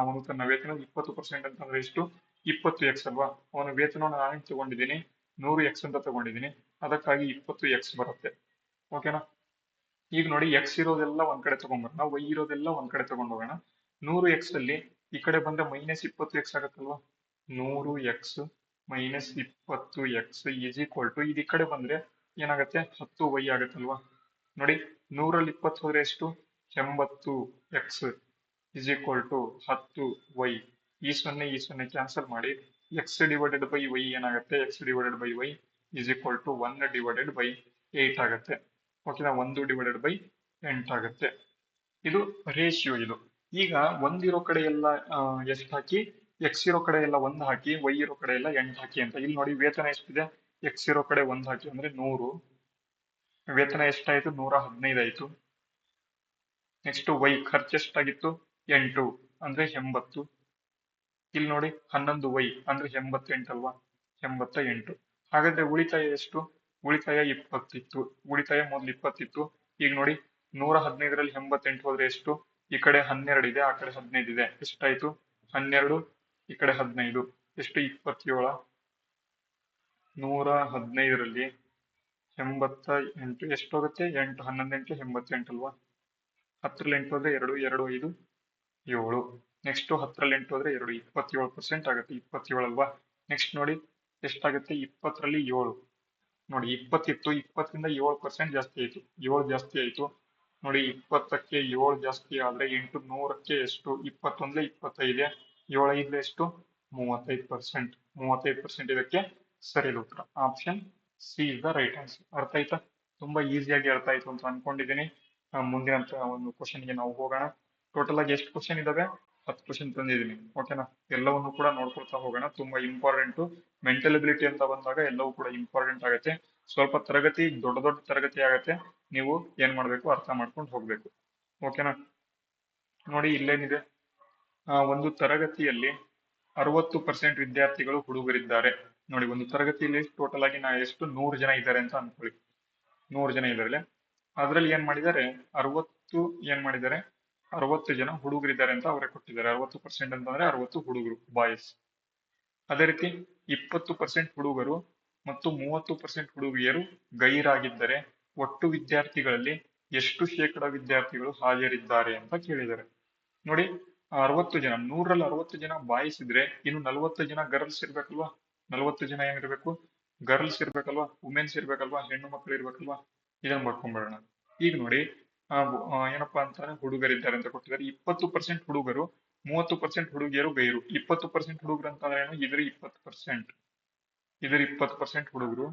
ಅವನು ತನ್ನ ವೇತನದ 20% ಅಂತಂದ್ರೆ ಎಷ್ಟು? 20x ಅಲ್ವಾ? ಅವನ ವೇತನವನ್ನು ನಾನು ತಗೊಂಡಿದ್ದೀನಿ 100x ಅಂತ ತಗೊಂಡಿದ್ದೀನಿ, ಅದಕ್ಕಾಗಿ 20x ಬರುತ್ತೆ. ಓಕೆನಾ? ಈಗ ನೋಡಿ, ಎಕ್ಸ್ ಇರೋದೆಲ್ಲ ಒಂದ್ ಕಡೆ ತಗೊಂಡ್ಬರೋಣ, ವೈ ಇರೋದೆಲ್ಲ ಒಂದ್ ಕಡೆ ತಗೊಂಡ್ ಹೋಗೋಣ. 100x ಅಲ್ಲಿ ಈ ಕಡೆ ಬಂದ್ರೆ -20x ಆಗತ್ತಲ್ವಾ? 100x -20x is equal to ಇದು ಈ ಕಡೆ ಬಂದ್ರೆ ಏನಾಗುತ್ತೆ? 10y ಆಗತ್ತಲ್ವಾ? ನೋಡಿ, 100ರಲ್ಲಿ 20 ಹೋದ್ರೆ ಎಷ್ಟು? 80x is equal to 10y. ಈ 0 ಕ್ಯಾನ್ಸಲ್ ಮಾಡಿ x/y ಏನಾಗುತ್ತೆ? x/y ಈಸ್ ಈಕ್ವಲ್ ಟು 1/8 ಆಗುತ್ತೆ. ಓಕೆನಾ? 1/8 ಆಗುತ್ತೆ. ಇದು ರೇಷಿಯೋ. ಇದು ಈಗ ಒಂದಿರೋ ಕಡೆ ಎಲ್ಲ ಎಷ್ಟು ಹಾಕಿ, ಎಕ್ಸ್ ಇರೋ ಕಡೆ ಎಲ್ಲ 1 ಹಾಕಿ, ವೈ ಇರೋ ಕಡೆ ಎಲ್ಲ 8 ಹಾಕಿ ಅಂತ. ಇಲ್ಲಿ ನೋಡಿ, ವೇತನ ಎಷ್ಟಿದೆ? ಎಕ್ಸ್ ಇರೋ ಕಡೆ 1 ಹಾಕಿ ಅಂದ್ರೆ 100. ವೇತನ ಎಷ್ಟಾಯ್ತು? 115 ಆಯ್ತು. ನೆಕ್ಸ್ಟ್ ವೈ ಖರ್ಚು ಎಷ್ಟಾಗಿತ್ತು? 8 ಅಂದ್ರೆ 80. ಇಲ್ಲಿ ನೋಡಿ 11y ಅಂದ್ರೆ 88 ಅಲ್ವಾ? 88. ಹಾಗಾದ್ರೆ ಉಳಿತಾಯ ಎಷ್ಟು? ಉಳಿತಾಯ 20 ಇತ್ತು. ಉಳಿತಾಯ ಮೊದ್ಲು 20 ಇತ್ತು. ಈಗ ನೋಡಿ 115ರಲ್ಲಿ 88 ಹೋದ್ರೆ ಎಷ್ಟು? ಈ ಕಡೆ 12 ಇದೆ, ಆ ಕಡೆ 15 ಇದೆ. ಎಷ್ಟಾಯ್ತು? 12, ಈ ಕಡೆ 15 ಎಷ್ಟು? 27. 115ರಲ್ಲಿ 88 ಎಷ್ಟು ಹೋಗುತ್ತೆ? 8, 11 8 88 ಅಲ್ವಾ? 10ರಲ್ಲಿ 8 ಹೋದ್ರೆ 2, 2 5 7. ನೆಕ್ಸ್ಟ್ 10ರಲ್ಲಿ 8 ಹೋದ್ರೆ 2, 27% ಆಗುತ್ತೆ. 27 ಅಲ್ವಾ? ನೆಕ್ಸ್ಟ್ ನೋಡಿ ಎಷ್ಟಾಗುತ್ತೆ? 20ರಲ್ಲಿ 7 ನೋಡಿ, 20 ಇತ್ತು, 20ರಿಂದ 7% ಜಾಸ್ತಿ ಆಯ್ತು. 7 ಜಾಸ್ತಿ ಆಯ್ತು ನೋಡಿ. 20ಕ್ಕೆ 7 ಜಾಸ್ತಿ ಆದ್ರೆ 8 100ಕ್ಕೆ ಎಷ್ಟು? 21 25, 7 5 ಎಷ್ಟು? 35%. 35% ಇದಕ್ಕೆ ಸರಿಯಾದ ಉತ್ತರ. Option C is the right answer. ಅರ್ಥ ಆಯ್ತಾ? ತುಂಬಾ ಈಸಿಯಾಗಿ ಅರ್ಥ ಆಯ್ತು ಅಂತ ಅನ್ಕೊಂಡಿದ್ದೀನಿ. ಮುಂದಿನ ಒಂದು ಕ್ವಶನ್ಗೆ ನಾವು ಹೋಗೋಣ. ಟೋಟಲ್ ಆಗಿ ಎಷ್ಟು ಕ್ವಶನ್ ಇದಾವೆ? 10 ಕ್ವಶನ್ ತಂದಿದ್ದೀನಿ. ಓಕೆನಾ? ಎಲ್ಲವನ್ನು ಕೂಡ ನೋಡ್ಕೊಳ್ತಾ ಹೋಗೋಣ. ತುಂಬಾ ಇಂಪಾರ್ಟೆಂಟ್. ಮೆಂಟಲ್ ಎಬಿಲಿಟಿ ಅಂತ ಬಂದಾಗ ಎಲ್ಲವೂ ಕೂಡ ಇಂಪಾರ್ಟೆಂಟ್ ಆಗುತ್ತೆ. ಸ್ವಲ್ಪ ತರಗತಿ ದೊಡ್ಡ ದೊಡ್ಡ ತರಗತಿ ಆಗತ್ತೆ. ನೀವು ಏನ್ ಮಾಡ್ಬೇಕು? ಅರ್ಥ ಮಾಡ್ಕೊಂಡು ಹೋಗ್ಬೇಕು. ಓಕೆನಾ? ನೋಡಿ ಇಲ್ಲೇನಿದೆ, ಒಂದು ತರಗತಿಯಲ್ಲಿ 60% ವಿದ್ಯಾರ್ಥಿಗಳು ಹುಡುಗರಿದ್ದಾರೆ. ನೋಡಿ, ಒಂದು ತರಗತಿಯಲ್ಲಿ ಟೋಟಲ್ ಆಗಿ ಎಷ್ಟು? 100 ಜನ ಇದ್ದಾರೆ ಅಂತ ಅನ್ಕೊಳ್ಳಿ. 100 ಜನ ಇದಾರೆ. ಅದ್ರಲ್ಲಿ ಏನ್ ಮಾಡಿದ್ದಾರೆ? 60 ಜನ ಹುಡುಗರಿದ್ದಾರೆ ಅಂತ ಅವರೇ ಕೊಟ್ಟಿದ್ದಾರೆ. 60% ಅಂತಂದ್ರೆ 60 ಹುಡುಗರು, ಬಾಯ್ಸ್. ಅದೇ ರೀತಿ 20% ಹುಡುಗರು ಮತ್ತು 30% ಹುಡುಗಿಯರು ಗೈರಾಗಿದ್ದರೆ ಒಟ್ಟು ವಿದ್ಯಾರ್ಥಿಗಳಲ್ಲಿ ಎಷ್ಟು ಶೇಕಡ ವಿದ್ಯಾರ್ಥಿಗಳು ಹಾಜರಿದ್ದಾರೆ ಅಂತ ಕೇಳಿದ್ದಾರೆ. ನೋಡಿ, 60 ಜನ, 100ರಲ್ಲಿ 60 ಜನ ಬಾಯ್ಸ್ ಇದ್ರೆ ಇನ್ನು 40 ಜನ ಗರ್ಲ್ಸ್ ಇರ್ಬೇಕಲ್ವಾ? 40 ಜನ ಏನಿರ್ಬೇಕು? ಗರ್ಲ್ಸ್ ಇರ್ಬೇಕಲ್ವಾ? ವುಮೆನ್ಸ್ ಇರ್ಬೇಕಲ್ವಾ? ಹೆಣ್ಣು ಮಕ್ಕಳು ಇರ್ಬೇಕಲ್ವಾ? ಇದನ್ನ ಬರ್ಕೊಂಡ್ಬಿಡೋಣ. ಈಗ ನೋಡಿ, ಏನಪ್ಪಾ ಅಂತಾರೆ? ಹುಡುಗರಿದ್ದಾರೆ ಅಂತ ಕೊಟ್ಟಿದ್ದಾರೆ. 20% ಹುಡುಗರು, 30% ಹುಡುಗಿಯರು ಗೈರು. 20% ಹುಡುಗರು ಅಂತಂದ್ರೆ ಏನು? ಇದ್ರ 20%, ಇದ್ರ 20% ಹುಡುಗರು,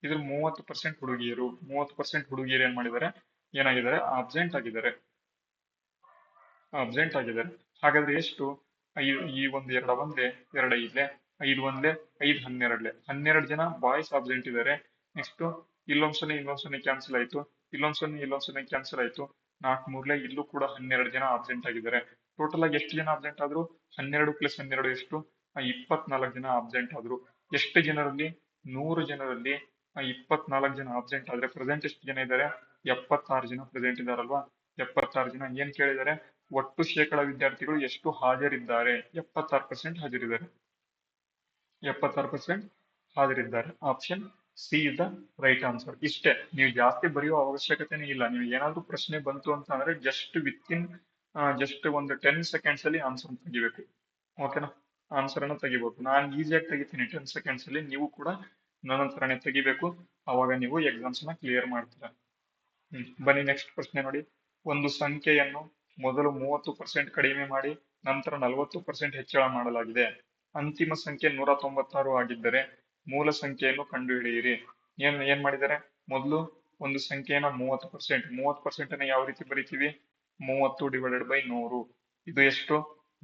ಇದ್ರ 30% ಹುಡುಗಿಯರು. 30% ಹುಡುಗಿಯರು ಏನ್ ಮಾಡಿದ್ದಾರೆ? ಏನಾಗಿದ್ದಾರೆ? ಆಬ್ಸೆಂಟ್ ಆಗಿದ್ದಾರೆ. ಹಾಗಾದ್ರೆ ಎಷ್ಟು? ಈ ಒಂದು 2 ಒಂದೇ, 2 ಐದ್ಲೆ, 5 ಒಂದ್ಲೆ, 5 12ಲೆ, 12 ಜನ ಬಾಯ್ಸ್ ಆಬ್ಸೆಂಟ್ ಇದ್ದಾರೆ. ನೆಕ್ಸ್ಟ್ ಇಲ್ಲೊಂದ್ 0 ಕ್ಯಾನ್ಸಲ್ ಆಯ್ತು, ಇಲ್ಲೊಂದ್ 0 ಕ್ಯಾನ್ಸಲ್ ಆಯ್ತು. 4 ಮೂರ್ಲೆ ಇಲ್ಲೂ ಕೂಡ 12 ಜನ ಆಬ್ಸೆಂಟ್ ಆಗಿದ್ದಾರೆ. ಟೋಟಲ್ ಆಗಿ ಎಷ್ಟು ಜನ ಆಬ್ಸೆಂಟ್ ಆದ್ರು? 12 + 12 ಎಷ್ಟು? 24 ಜನ ಆಬ್ಸೆಂಟ್ ಆದ್ರು. ಎಷ್ಟು ಜನರಲ್ಲಿ? 100 ಜನರಲ್ಲಿ 24 ಜನ ಆಬ್ಸೆಂಟ್ ಆದ್ರೆ ಪ್ರೆಸೆಂಟ್ ಎಷ್ಟು ಜನ ಇದ್ದಾರೆ? 76 ಜನ ಪ್ರೆಸೆಂಟ್ ಇದಾರಲ್ವಾ? 76 ಜನ. ಏನ್ ಕೇಳಿದ್ದಾರೆ? ಒಟ್ಟು ಶೇಕಡ ವಿದ್ಯಾರ್ಥಿಗಳು ಎಷ್ಟು ಹಾಜರಿದ್ದಾರೆ? 76% ಹಾಜರಿದ್ದಾರೆ. 76% ಹಾಜರಿದ್ದಾರೆ. Option C is the right answer. ಇಷ್ಟೇ, ನೀವು ಜಾಸ್ತಿ ಬರೆಯುವ ಅವಶ್ಯಕತೆನೇ ಇಲ್ಲ. ನೀವು ಏನಾದ್ರೂ ಪ್ರಶ್ನೆ ಬಂತು ಅಂತ ಅಂದ್ರೆ ಜಸ್ಟ್ ಒಂದು 10 seconds ಅಲ್ಲಿ ಆನ್ಸರ್ ತೆಗಿಬೇಕು. ಓಕೆನಾ? ಆನ್ಸರ್ ಅನ್ನ ತೆಗಿಬೇಕು. ನಾನು ಈಸಿಯಾಗಿ ತೆಗಿತೀನಿ 10 seconds ಅಲ್ಲಿ. ನೀವು ಕೂಡ ನನ್ನ ಹತ್ರನೇ ತೆಗಿಬೇಕು. ಅವಾಗ ನೀವು ಎಕ್ಸಾಮ್ಸ್ ನ ಕ್ಲಿಯರ್ ಮಾಡ್ತೀರಾ. ಬನ್ನಿ ನೆಕ್ಸ್ಟ್ ಪ್ರಶ್ನೆ ನೋಡಿ. ಒಂದು ಸಂಖ್ಯೆಯನ್ನು ಮೊದಲು 30% ಕಡಿಮೆ ಮಾಡಿ ನಂತರ 40% ಹೆಚ್ಚಳ ಮಾಡಲಾಗಿದೆ. ಅಂತಿಮ ಸಂಖ್ಯೆ 196 ಆಗಿದ್ದರೆ ಮೂಲ ಸಂಖ್ಯೆಯನ್ನು ಕಂಡುಹಿಡಿಯಿರಿ. ಏನ್ ಮಾಡಿದ್ದಾರೆ? ಮೊದಲು ಒಂದು ಸಂಖ್ಯೆಯನ್ನ 30% ಅನ್ನ ಯಾವ ರೀತಿ ಬರಿತೀವಿ? 30/100. ಇದು ಎಷ್ಟು?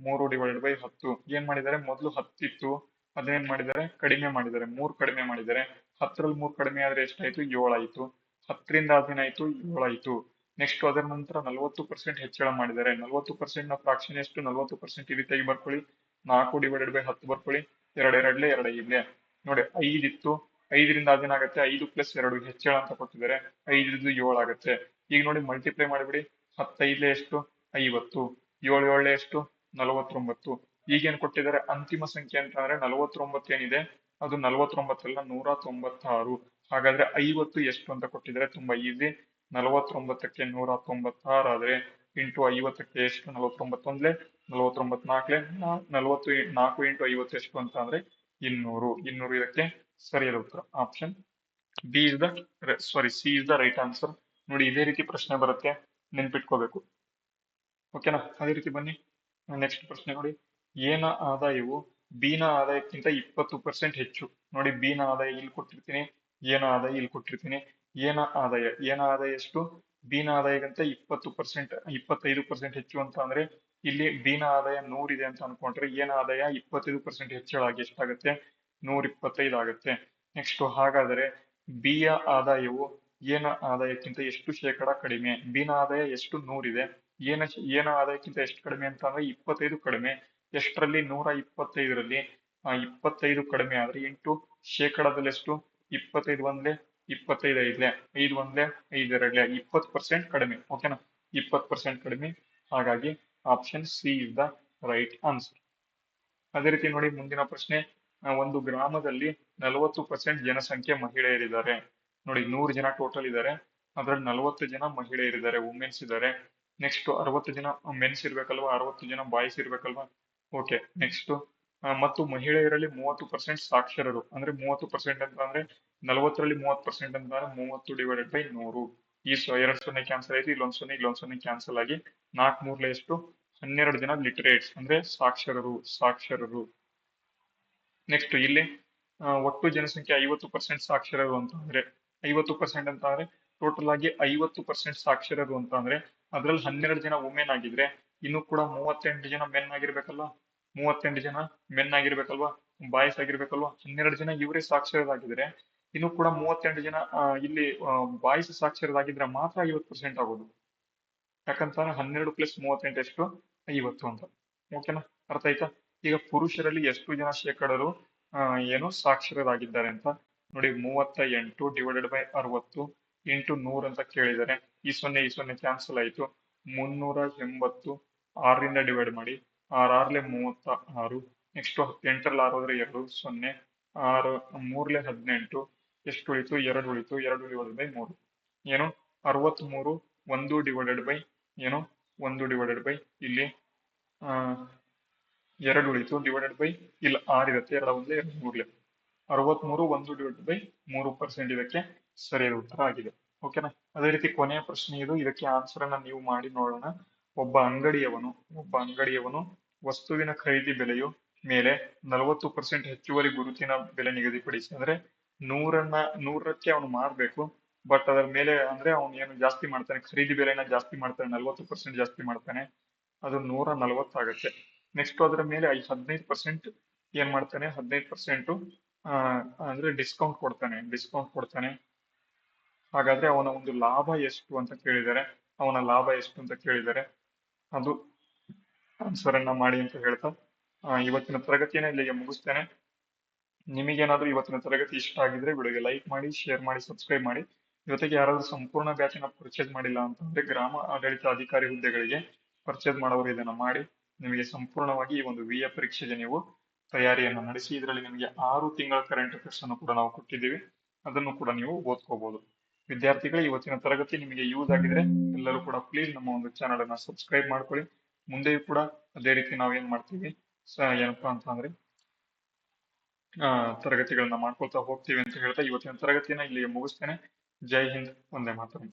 3/10. ಏನ್ ಮಾಡಿದ್ದಾರೆ? ಮೊದಲು 10 ಇತ್ತು, ಅದನ್ನೇನ್ ಮಾಡಿದ್ದಾರೆ? ಕಡಿಮೆ ಮಾಡಿದ್ದಾರೆ. 3 ಕಡಿಮೆ ಮಾಡಿದ್ದಾರೆ. 10ರಲ್ಲಿ 3 ಕಡಿಮೆ ಆದ್ರೆ ಎಷ್ಟಾಯ್ತು? 7 ಆಯ್ತು. 10ರಿಂದ ಅದೇನಾಯ್ತು? 7 ಆಯ್ತು. ನೆಕ್ಸ್ಟ್ ಅದರ ನಂತರ 40% ಹೆಚ್ಚಳ ಮಾಡಿದ್ದಾರೆ. 40% ನ ಫ್ರಾಕ್ಷನ್ ಎಷ್ಟು? 40% ಈ ರೀತಿಯಾಗಿ ಬರ್ಕೊಳ್ಳಿ. 4/10 ಬರ್ಕೊಳ್ಳಿ. 2 2ಲೆ 2 5ಲೆ. ನೋಡಿ 5 ಇತ್ತು, 5ರಿಂದ ಅದೇನಾಗತ್ತೆ? 5 + 2 ಹೆಚ್ಚಳ ಅಂತ ಕೊಟ್ಟಿದ್ದಾರೆ. 5 7 ಆಗುತ್ತೆ. ಈಗ ನೋಡಿ ಮಲ್ಟಿಪ್ಲೈ ಮಾಡಿಬಿಡಿ. 10 5ಲೆ ಎಷ್ಟು? 50. 7 7ಲೆ ಎಷ್ಟು? 49. ಈಗೇನ್ ಕೊಟ್ಟಿದ್ದಾರೆ? ಅಂತಿಮ ಸಂಖ್ಯೆ ಅಂತ ಅಂದ್ರೆ 49 ಏನಿದೆ ಅದು 49 ಅಲ್ಲ, 196. ಹಾಗಾದ್ರೆ 50 ಎಷ್ಟು ಅಂತ ಕೊಟ್ಟಿದ್ದಾರೆ? ತುಂಬಾ ಈಸಿ. 49ಕ್ಕೆ 196 ಆದ್ರೆ ಇಂಟು 50ಕ್ಕೆ ಎಷ್ಟು? 49 ಒಂದ್ಲೆ, 49 ನಾಲ್ಕಲೆ, 4 × 50 ಎಷ್ಟು ಅಂತ ಅಂದ್ರೆ 200. 200 ಇದಕ್ಕೆ ಸರಿಯಾದ ಉತ್ತರ. Option B is the C is the right answer. ನೋಡಿ ಇದೇ ರೀತಿ ಪ್ರಶ್ನೆ ಬರುತ್ತೆ, ನೆನ್ಪಿಟ್ಕೋಬೇಕು. ಓಕೆನಾ? ಅದೇ ರೀತಿ ಬನ್ನಿ ನೆಕ್ಸ್ಟ್ ಪ್ರಶ್ನೆ ನೋಡಿ. ಎನ ಆದಾಯವು ಬಿ ನ ಆದಾಯಕ್ಕಿಂತ 20% ಹೆಚ್ಚು. ನೋಡಿ ಬಿ ನ ಆದಾಯ ಇಲ್ಲಿ ಕೊಟ್ಟಿರ್ತೀನಿ, ಎ ನ ಆದಾಯ ಇಲ್ಲಿ ಕೊಟ್ಟಿರ್ತೀನಿ. ಎನ ಆದಾಯ ಎಷ್ಟು? ಬಿ ನ ಆದಾಯಕ್ಕಿಂತ 20%, 25% ಹೆಚ್ಚು ಅಂತ ಅಂದ್ರೆ ಇಲ್ಲಿ ಬಿ ನ ಆದಾಯ 100 ಇದೆ ಅಂತ ಅನ್ಕೊಂಡ್ರೆ ಎ ನ ಆದಾಯ 25% ಹೆಚ್ಚಳ ಆಗಿ ಎಷ್ಟಾಗುತ್ತೆ? 125 ಆಗುತ್ತೆ. ನೆಕ್ಸ್ಟ್ ಹಾಗಾದರೆ ಬಿ ಯ ಆದಾಯವು ಎ ನ ಆದಾಯಕ್ಕಿಂತ ಎಷ್ಟು ಶೇಕಡ ಕಡಿಮೆ? ಬಿ ನ ಆದಾಯ ಎಷ್ಟು? 100 ಇದೆ. ಎ ನ ಆದಾಯಕ್ಕಿಂತ ಎಷ್ಟು ಕಡಿಮೆ ಅಂತ ಅಂದ್ರೆ 25 ಕಡಿಮೆ. ಎಷ್ಟರಲ್ಲಿ? 125ರಲ್ಲಿ 25 ಕಡಿಮೆ ಆದ್ರೆ ಇಂಟು ಶೇಕಡದಲ್ಲಿ ಎಷ್ಟು? 25 ಒಂದ್ಲೆ, 25 ಐದ್ಲೆ 5 ಒಂದ್ಲೆ 5 ಎರಡ್ಲೆ 20% ಕಡಿಮೆ. ಓಕೆನಾ? 20% ಕಡಿಮೆ. ಹಾಗಾಗಿ option C is the right answer. ಅದೇ ರೀತಿ ನೋಡಿ ಮುಂದಿನ ಪ್ರಶ್ನೆ. ಒಂದು ಗ್ರಾಮದಲ್ಲಿ 40% ಜನಸಂಖ್ಯೆ ಮಹಿಳೆಯರಿದ್ದಾರೆ. ನೋಡಿ 100 ಜನ ಟೋಟಲ್ ಇದ್ದಾರೆ, ಅದ್ರಲ್ಲಿ 40 ಜನ ಮಹಿಳೆಯರಿದ್ದಾರೆ, ವುಮೆನ್ಸ್ ಇದ್ದಾರೆ. ನೆಕ್ಸ್ಟ್ 60 ಜನ ಮೆನ್ಸ್ ಇರ್ಬೇಕಲ್ವಾ, 60 ಜನ ಬಾಯ್ಸ್ ಇರ್ಬೇಕಲ್ವಾ. ಓಕೆ, ನೆಕ್ಸ್ಟ್ ಮತ್ತು ಮಹಿಳೆಯರಲ್ಲಿ 30% ಸಾಕ್ಷರರು. ಅಂದ್ರೆ 30% ಅಂತ ಅಂದ್ರೆ 40ರಲ್ಲಿ 30% ಅಂತ ಅಂದ್ರೆ 30/100. ಈ 2 0 ಕ್ಯಾನ್ಸಲ್ ಆಯ್ತು, ಇಲ್ಲೊಂದ್ 0 ಕ್ಯಾನ್ಸಲ್ ಆಗಿ 4 ಮೂರ್ಲೆ ಎಷ್ಟು 12 ಜನ ಲಿಟರೇಟ್ಸ್ ಅಂದ್ರೆ ಸಾಕ್ಷರರು. ನೆಕ್ಸ್ಟ್ ಇಲ್ಲಿ ಒಟ್ಟು ಜನಸಂಖ್ಯೆ 50% ಸಾಕ್ಷರರು ಅಂತ ಅಂದ್ರೆ 50% ಅಂತ ಅಂದ್ರೆ ಟೋಟಲ್ ಆಗಿ 50% ಸಾಕ್ಷರರು ಅಂತ ಅಂದ್ರೆ ಅದ್ರಲ್ಲಿ 12 ಜನ ವುಮೆನ್ ಆಗಿದ್ರೆ ಇನ್ನು ಕೂಡ 38 ಜನ ಮೆನ್ ಆಗಿರ್ಬೇಕಲ್ವಾ. 38 ಜನ ಮೆನ್ ಆಗಿರ್ಬೇಕಲ್ವಾ, ಬಾಯ್ಸ್ ಆಗಿರ್ಬೇಕಲ್ವಾ. 12 ಜನ ಇವರೇ ಸಾಕ್ಷರರಾಗಿದ್ರೆ ಇನ್ನು ಕೂಡ 38 ಜನ ಇಲ್ಲಿ ಬಾಯ್ಸ್ ಸಾಕ್ಷರರಾಗಿದ್ರೆ ಮಾತ್ರ 50% ಆಗೋದು. ಯಾಕಂತಂದ್ರೆ 12 + 38 ಎಷ್ಟು 50 ಅಂತ. ಓಕೆನಾ? ಅರ್ಥ ಆಯ್ತಾ? ಈಗ ಪುರುಷರಲ್ಲಿ ಎಷ್ಟು ಜನ ಶೇಕಡರು ಏನು ಸಾಕ್ಷರರಾಗಿದ್ದಾರೆ ಅಂತ ನೋಡಿ. 38/60 ಇಂಟು 100 ಅಂತ ಕೇಳಿದ್ದಾರೆ. ಈ 0 ಕ್ಯಾನ್ಸಲ್ ಆಯ್ತು. 380 6ರಿಂದ ಡಿವೈಡ್ ಮಾಡಿ. 6 36. ನೆಕ್ಸ್ಟ್ 8ರಲ್ಲಿ 6 ಹೋದ್ರೆ 2 0 6 3 18 ಎಷ್ಟು ಉಳಿತು 2 ಉಳಿತು 2/3 ಏನು 63 1 ಏನು 1 ಇಲ್ಲಿ 2 ಉಳಿತು ಡಿವೈಡೆಡ್ ಬೈ ಇಲ್ಲ 6 ಇರುತ್ತೆ 2 ಒಂದೇ 2 63 1/3% ಇದಕ್ಕೆ ಸರಿಯಾದ ಉತ್ತರ ಆಗಿದೆ. ಓಕೆನಾ? ಅದೇ ರೀತಿ ಕೊನೆಯ ಪ್ರಶ್ನೆ ಇದು. ಇದಕ್ಕೆ ಆನ್ಸರ್ ಅನ್ನ ನೀವು ಮಾಡಿ ನೋಡೋಣ. ಒಬ್ಬ ಅಂಗಡಿಯವನು ವಸ್ತುವಿನ ಖರೀದಿ ಬೆಲೆಯು ಮೇಲೆ 40% ಹೆಚ್ಚುವರಿ ಗುರುತಿನ ಬೆಲೆ ನಿಗದಿಪಡಿಸಿ. ಅಂದ್ರೆ 100ಕ್ಕೆ ಅವನು ಮಾರ್ಬೇಕು, ಬಟ್ ಅದರ ಮೇಲೆ ಅಂದ್ರೆ ಅವನು ಏನು ಜಾಸ್ತಿ ಮಾಡ್ತಾನೆ, ಖರೀದಿ ಬೆಲೆನ ಜಾಸ್ತಿ ಮಾಡ್ತಾನೆ, 40% ಜಾಸ್ತಿ ಮಾಡ್ತಾನೆ. ಅದು 140 ಆಗುತ್ತೆ. ನೆಕ್ಸ್ಟ್ ಅದರ ಮೇಲೆ 15% ಏನ್ ಮಾಡ್ತಾನೆ, 15% ಅಂದ್ರೆ ಡಿಸ್ಕೌಂಟ್ ಕೊಡ್ತಾನೆ. ಹಾಗಾದ್ರೆ ಅವನ ಒಂದು ಲಾಭ ಎಷ್ಟು ಅಂತ ಕೇಳಿದ್ದಾರೆ. ಅದು ಆನ್ಸರ್ ಅನ್ನ ಮಾಡಿ ಅಂತ ಹೇಳ್ತಾ ಇವತ್ತಿನ ತರಗತಿಯನ್ನ ಇಲ್ಲಿಗೆ ಮುಗಿಸ್ತೇನೆ. ನಿಮಗೇನಾದ್ರೂ ಇವತ್ತಿನ ತರಗತಿ ಇಷ್ಟ ಆಗಿದ್ರೆ ವಿಡಿಯೋಗೆ ಲೈಕ್ ಮಾಡಿ, ಶೇರ್ ಮಾಡಿ, ಸಬ್ಸ್ಕ್ರೈಬ್ ಮಾಡಿ. ಜೊತೆಗೆ ಯಾರಾದ್ರೂ ಸಂಪೂರ್ಣ ಬ್ಯಾಚಿನ ಪರ್ಚೇಸ್ ಮಾಡಿಲ್ಲ ಅಂತಂದ್ರೆ ಗ್ರಾಮ ಆಡಳಿತ ಅಧಿಕಾರಿ ಹುದ್ದೆಗಳಿಗೆ ಪರ್ಚೇಸ್ ಮಾಡೋರು ಇದನ್ನ ಮಾಡಿ. ನಿಮಗೆ ಸಂಪೂರ್ಣವಾಗಿ ಈ ಒಂದು ವಿಎ ಪರೀಕ್ಷೆಗೆ ನೀವು ತಯಾರಿಯನ್ನು ನಡೆಸಿ. ಇದರಲ್ಲಿ ನಿಮಗೆ 6 ತಿಂಗಳ ಕರೆಂಟ್ ಅಫೇರ್ಸ್ ಅನ್ನು ಕೂಡ ನಾವು ಕೊಟ್ಟಿದ್ದೀವಿ. ಅದನ್ನು ಕೂಡ ನೀವು ಓದ್ಕೋಬಹುದು. ವಿದ್ಯಾರ್ಥಿಗಳೇ, ಇವತ್ತಿನ ತರಗತಿ ನಿಮಗೆ ಯೂಸ್ ಆಗಿದ್ರೆ ಎಲ್ಲರೂ ಕೂಡ ಪ್ಲೀಸ್ ನಮ್ಮ ಒಂದು ಚಾನಲ್ ಅನ್ನ ಸಬ್ಸ್ಕ್ರೈಬ್ ಮಾಡ್ಕೊಳ್ಳಿ. ಮುಂದೆಯೂ ಕೂಡ ಅದೇ ರೀತಿ ನಾವೇನ್ ಮಾಡ್ತೀವಿ ಏನಪ್ಪಾ ಅಂತ ಅಂದ್ರೆ ತರಗತಿಗಳನ್ನ ಮಾಡ್ಕೊಳ್ತಾ ಹೋಗ್ತೀವಿ ಅಂತ ಹೇಳ್ತಾ ಇವತ್ತಿನ ತರಗತಿಯನ್ನ ಇಲ್ಲಿಗೆ ಮುಗಿಸ್ತೇನೆ. ಜೈ ಹಿಂದ್, ವಂದೇ ಮಾತರಂ.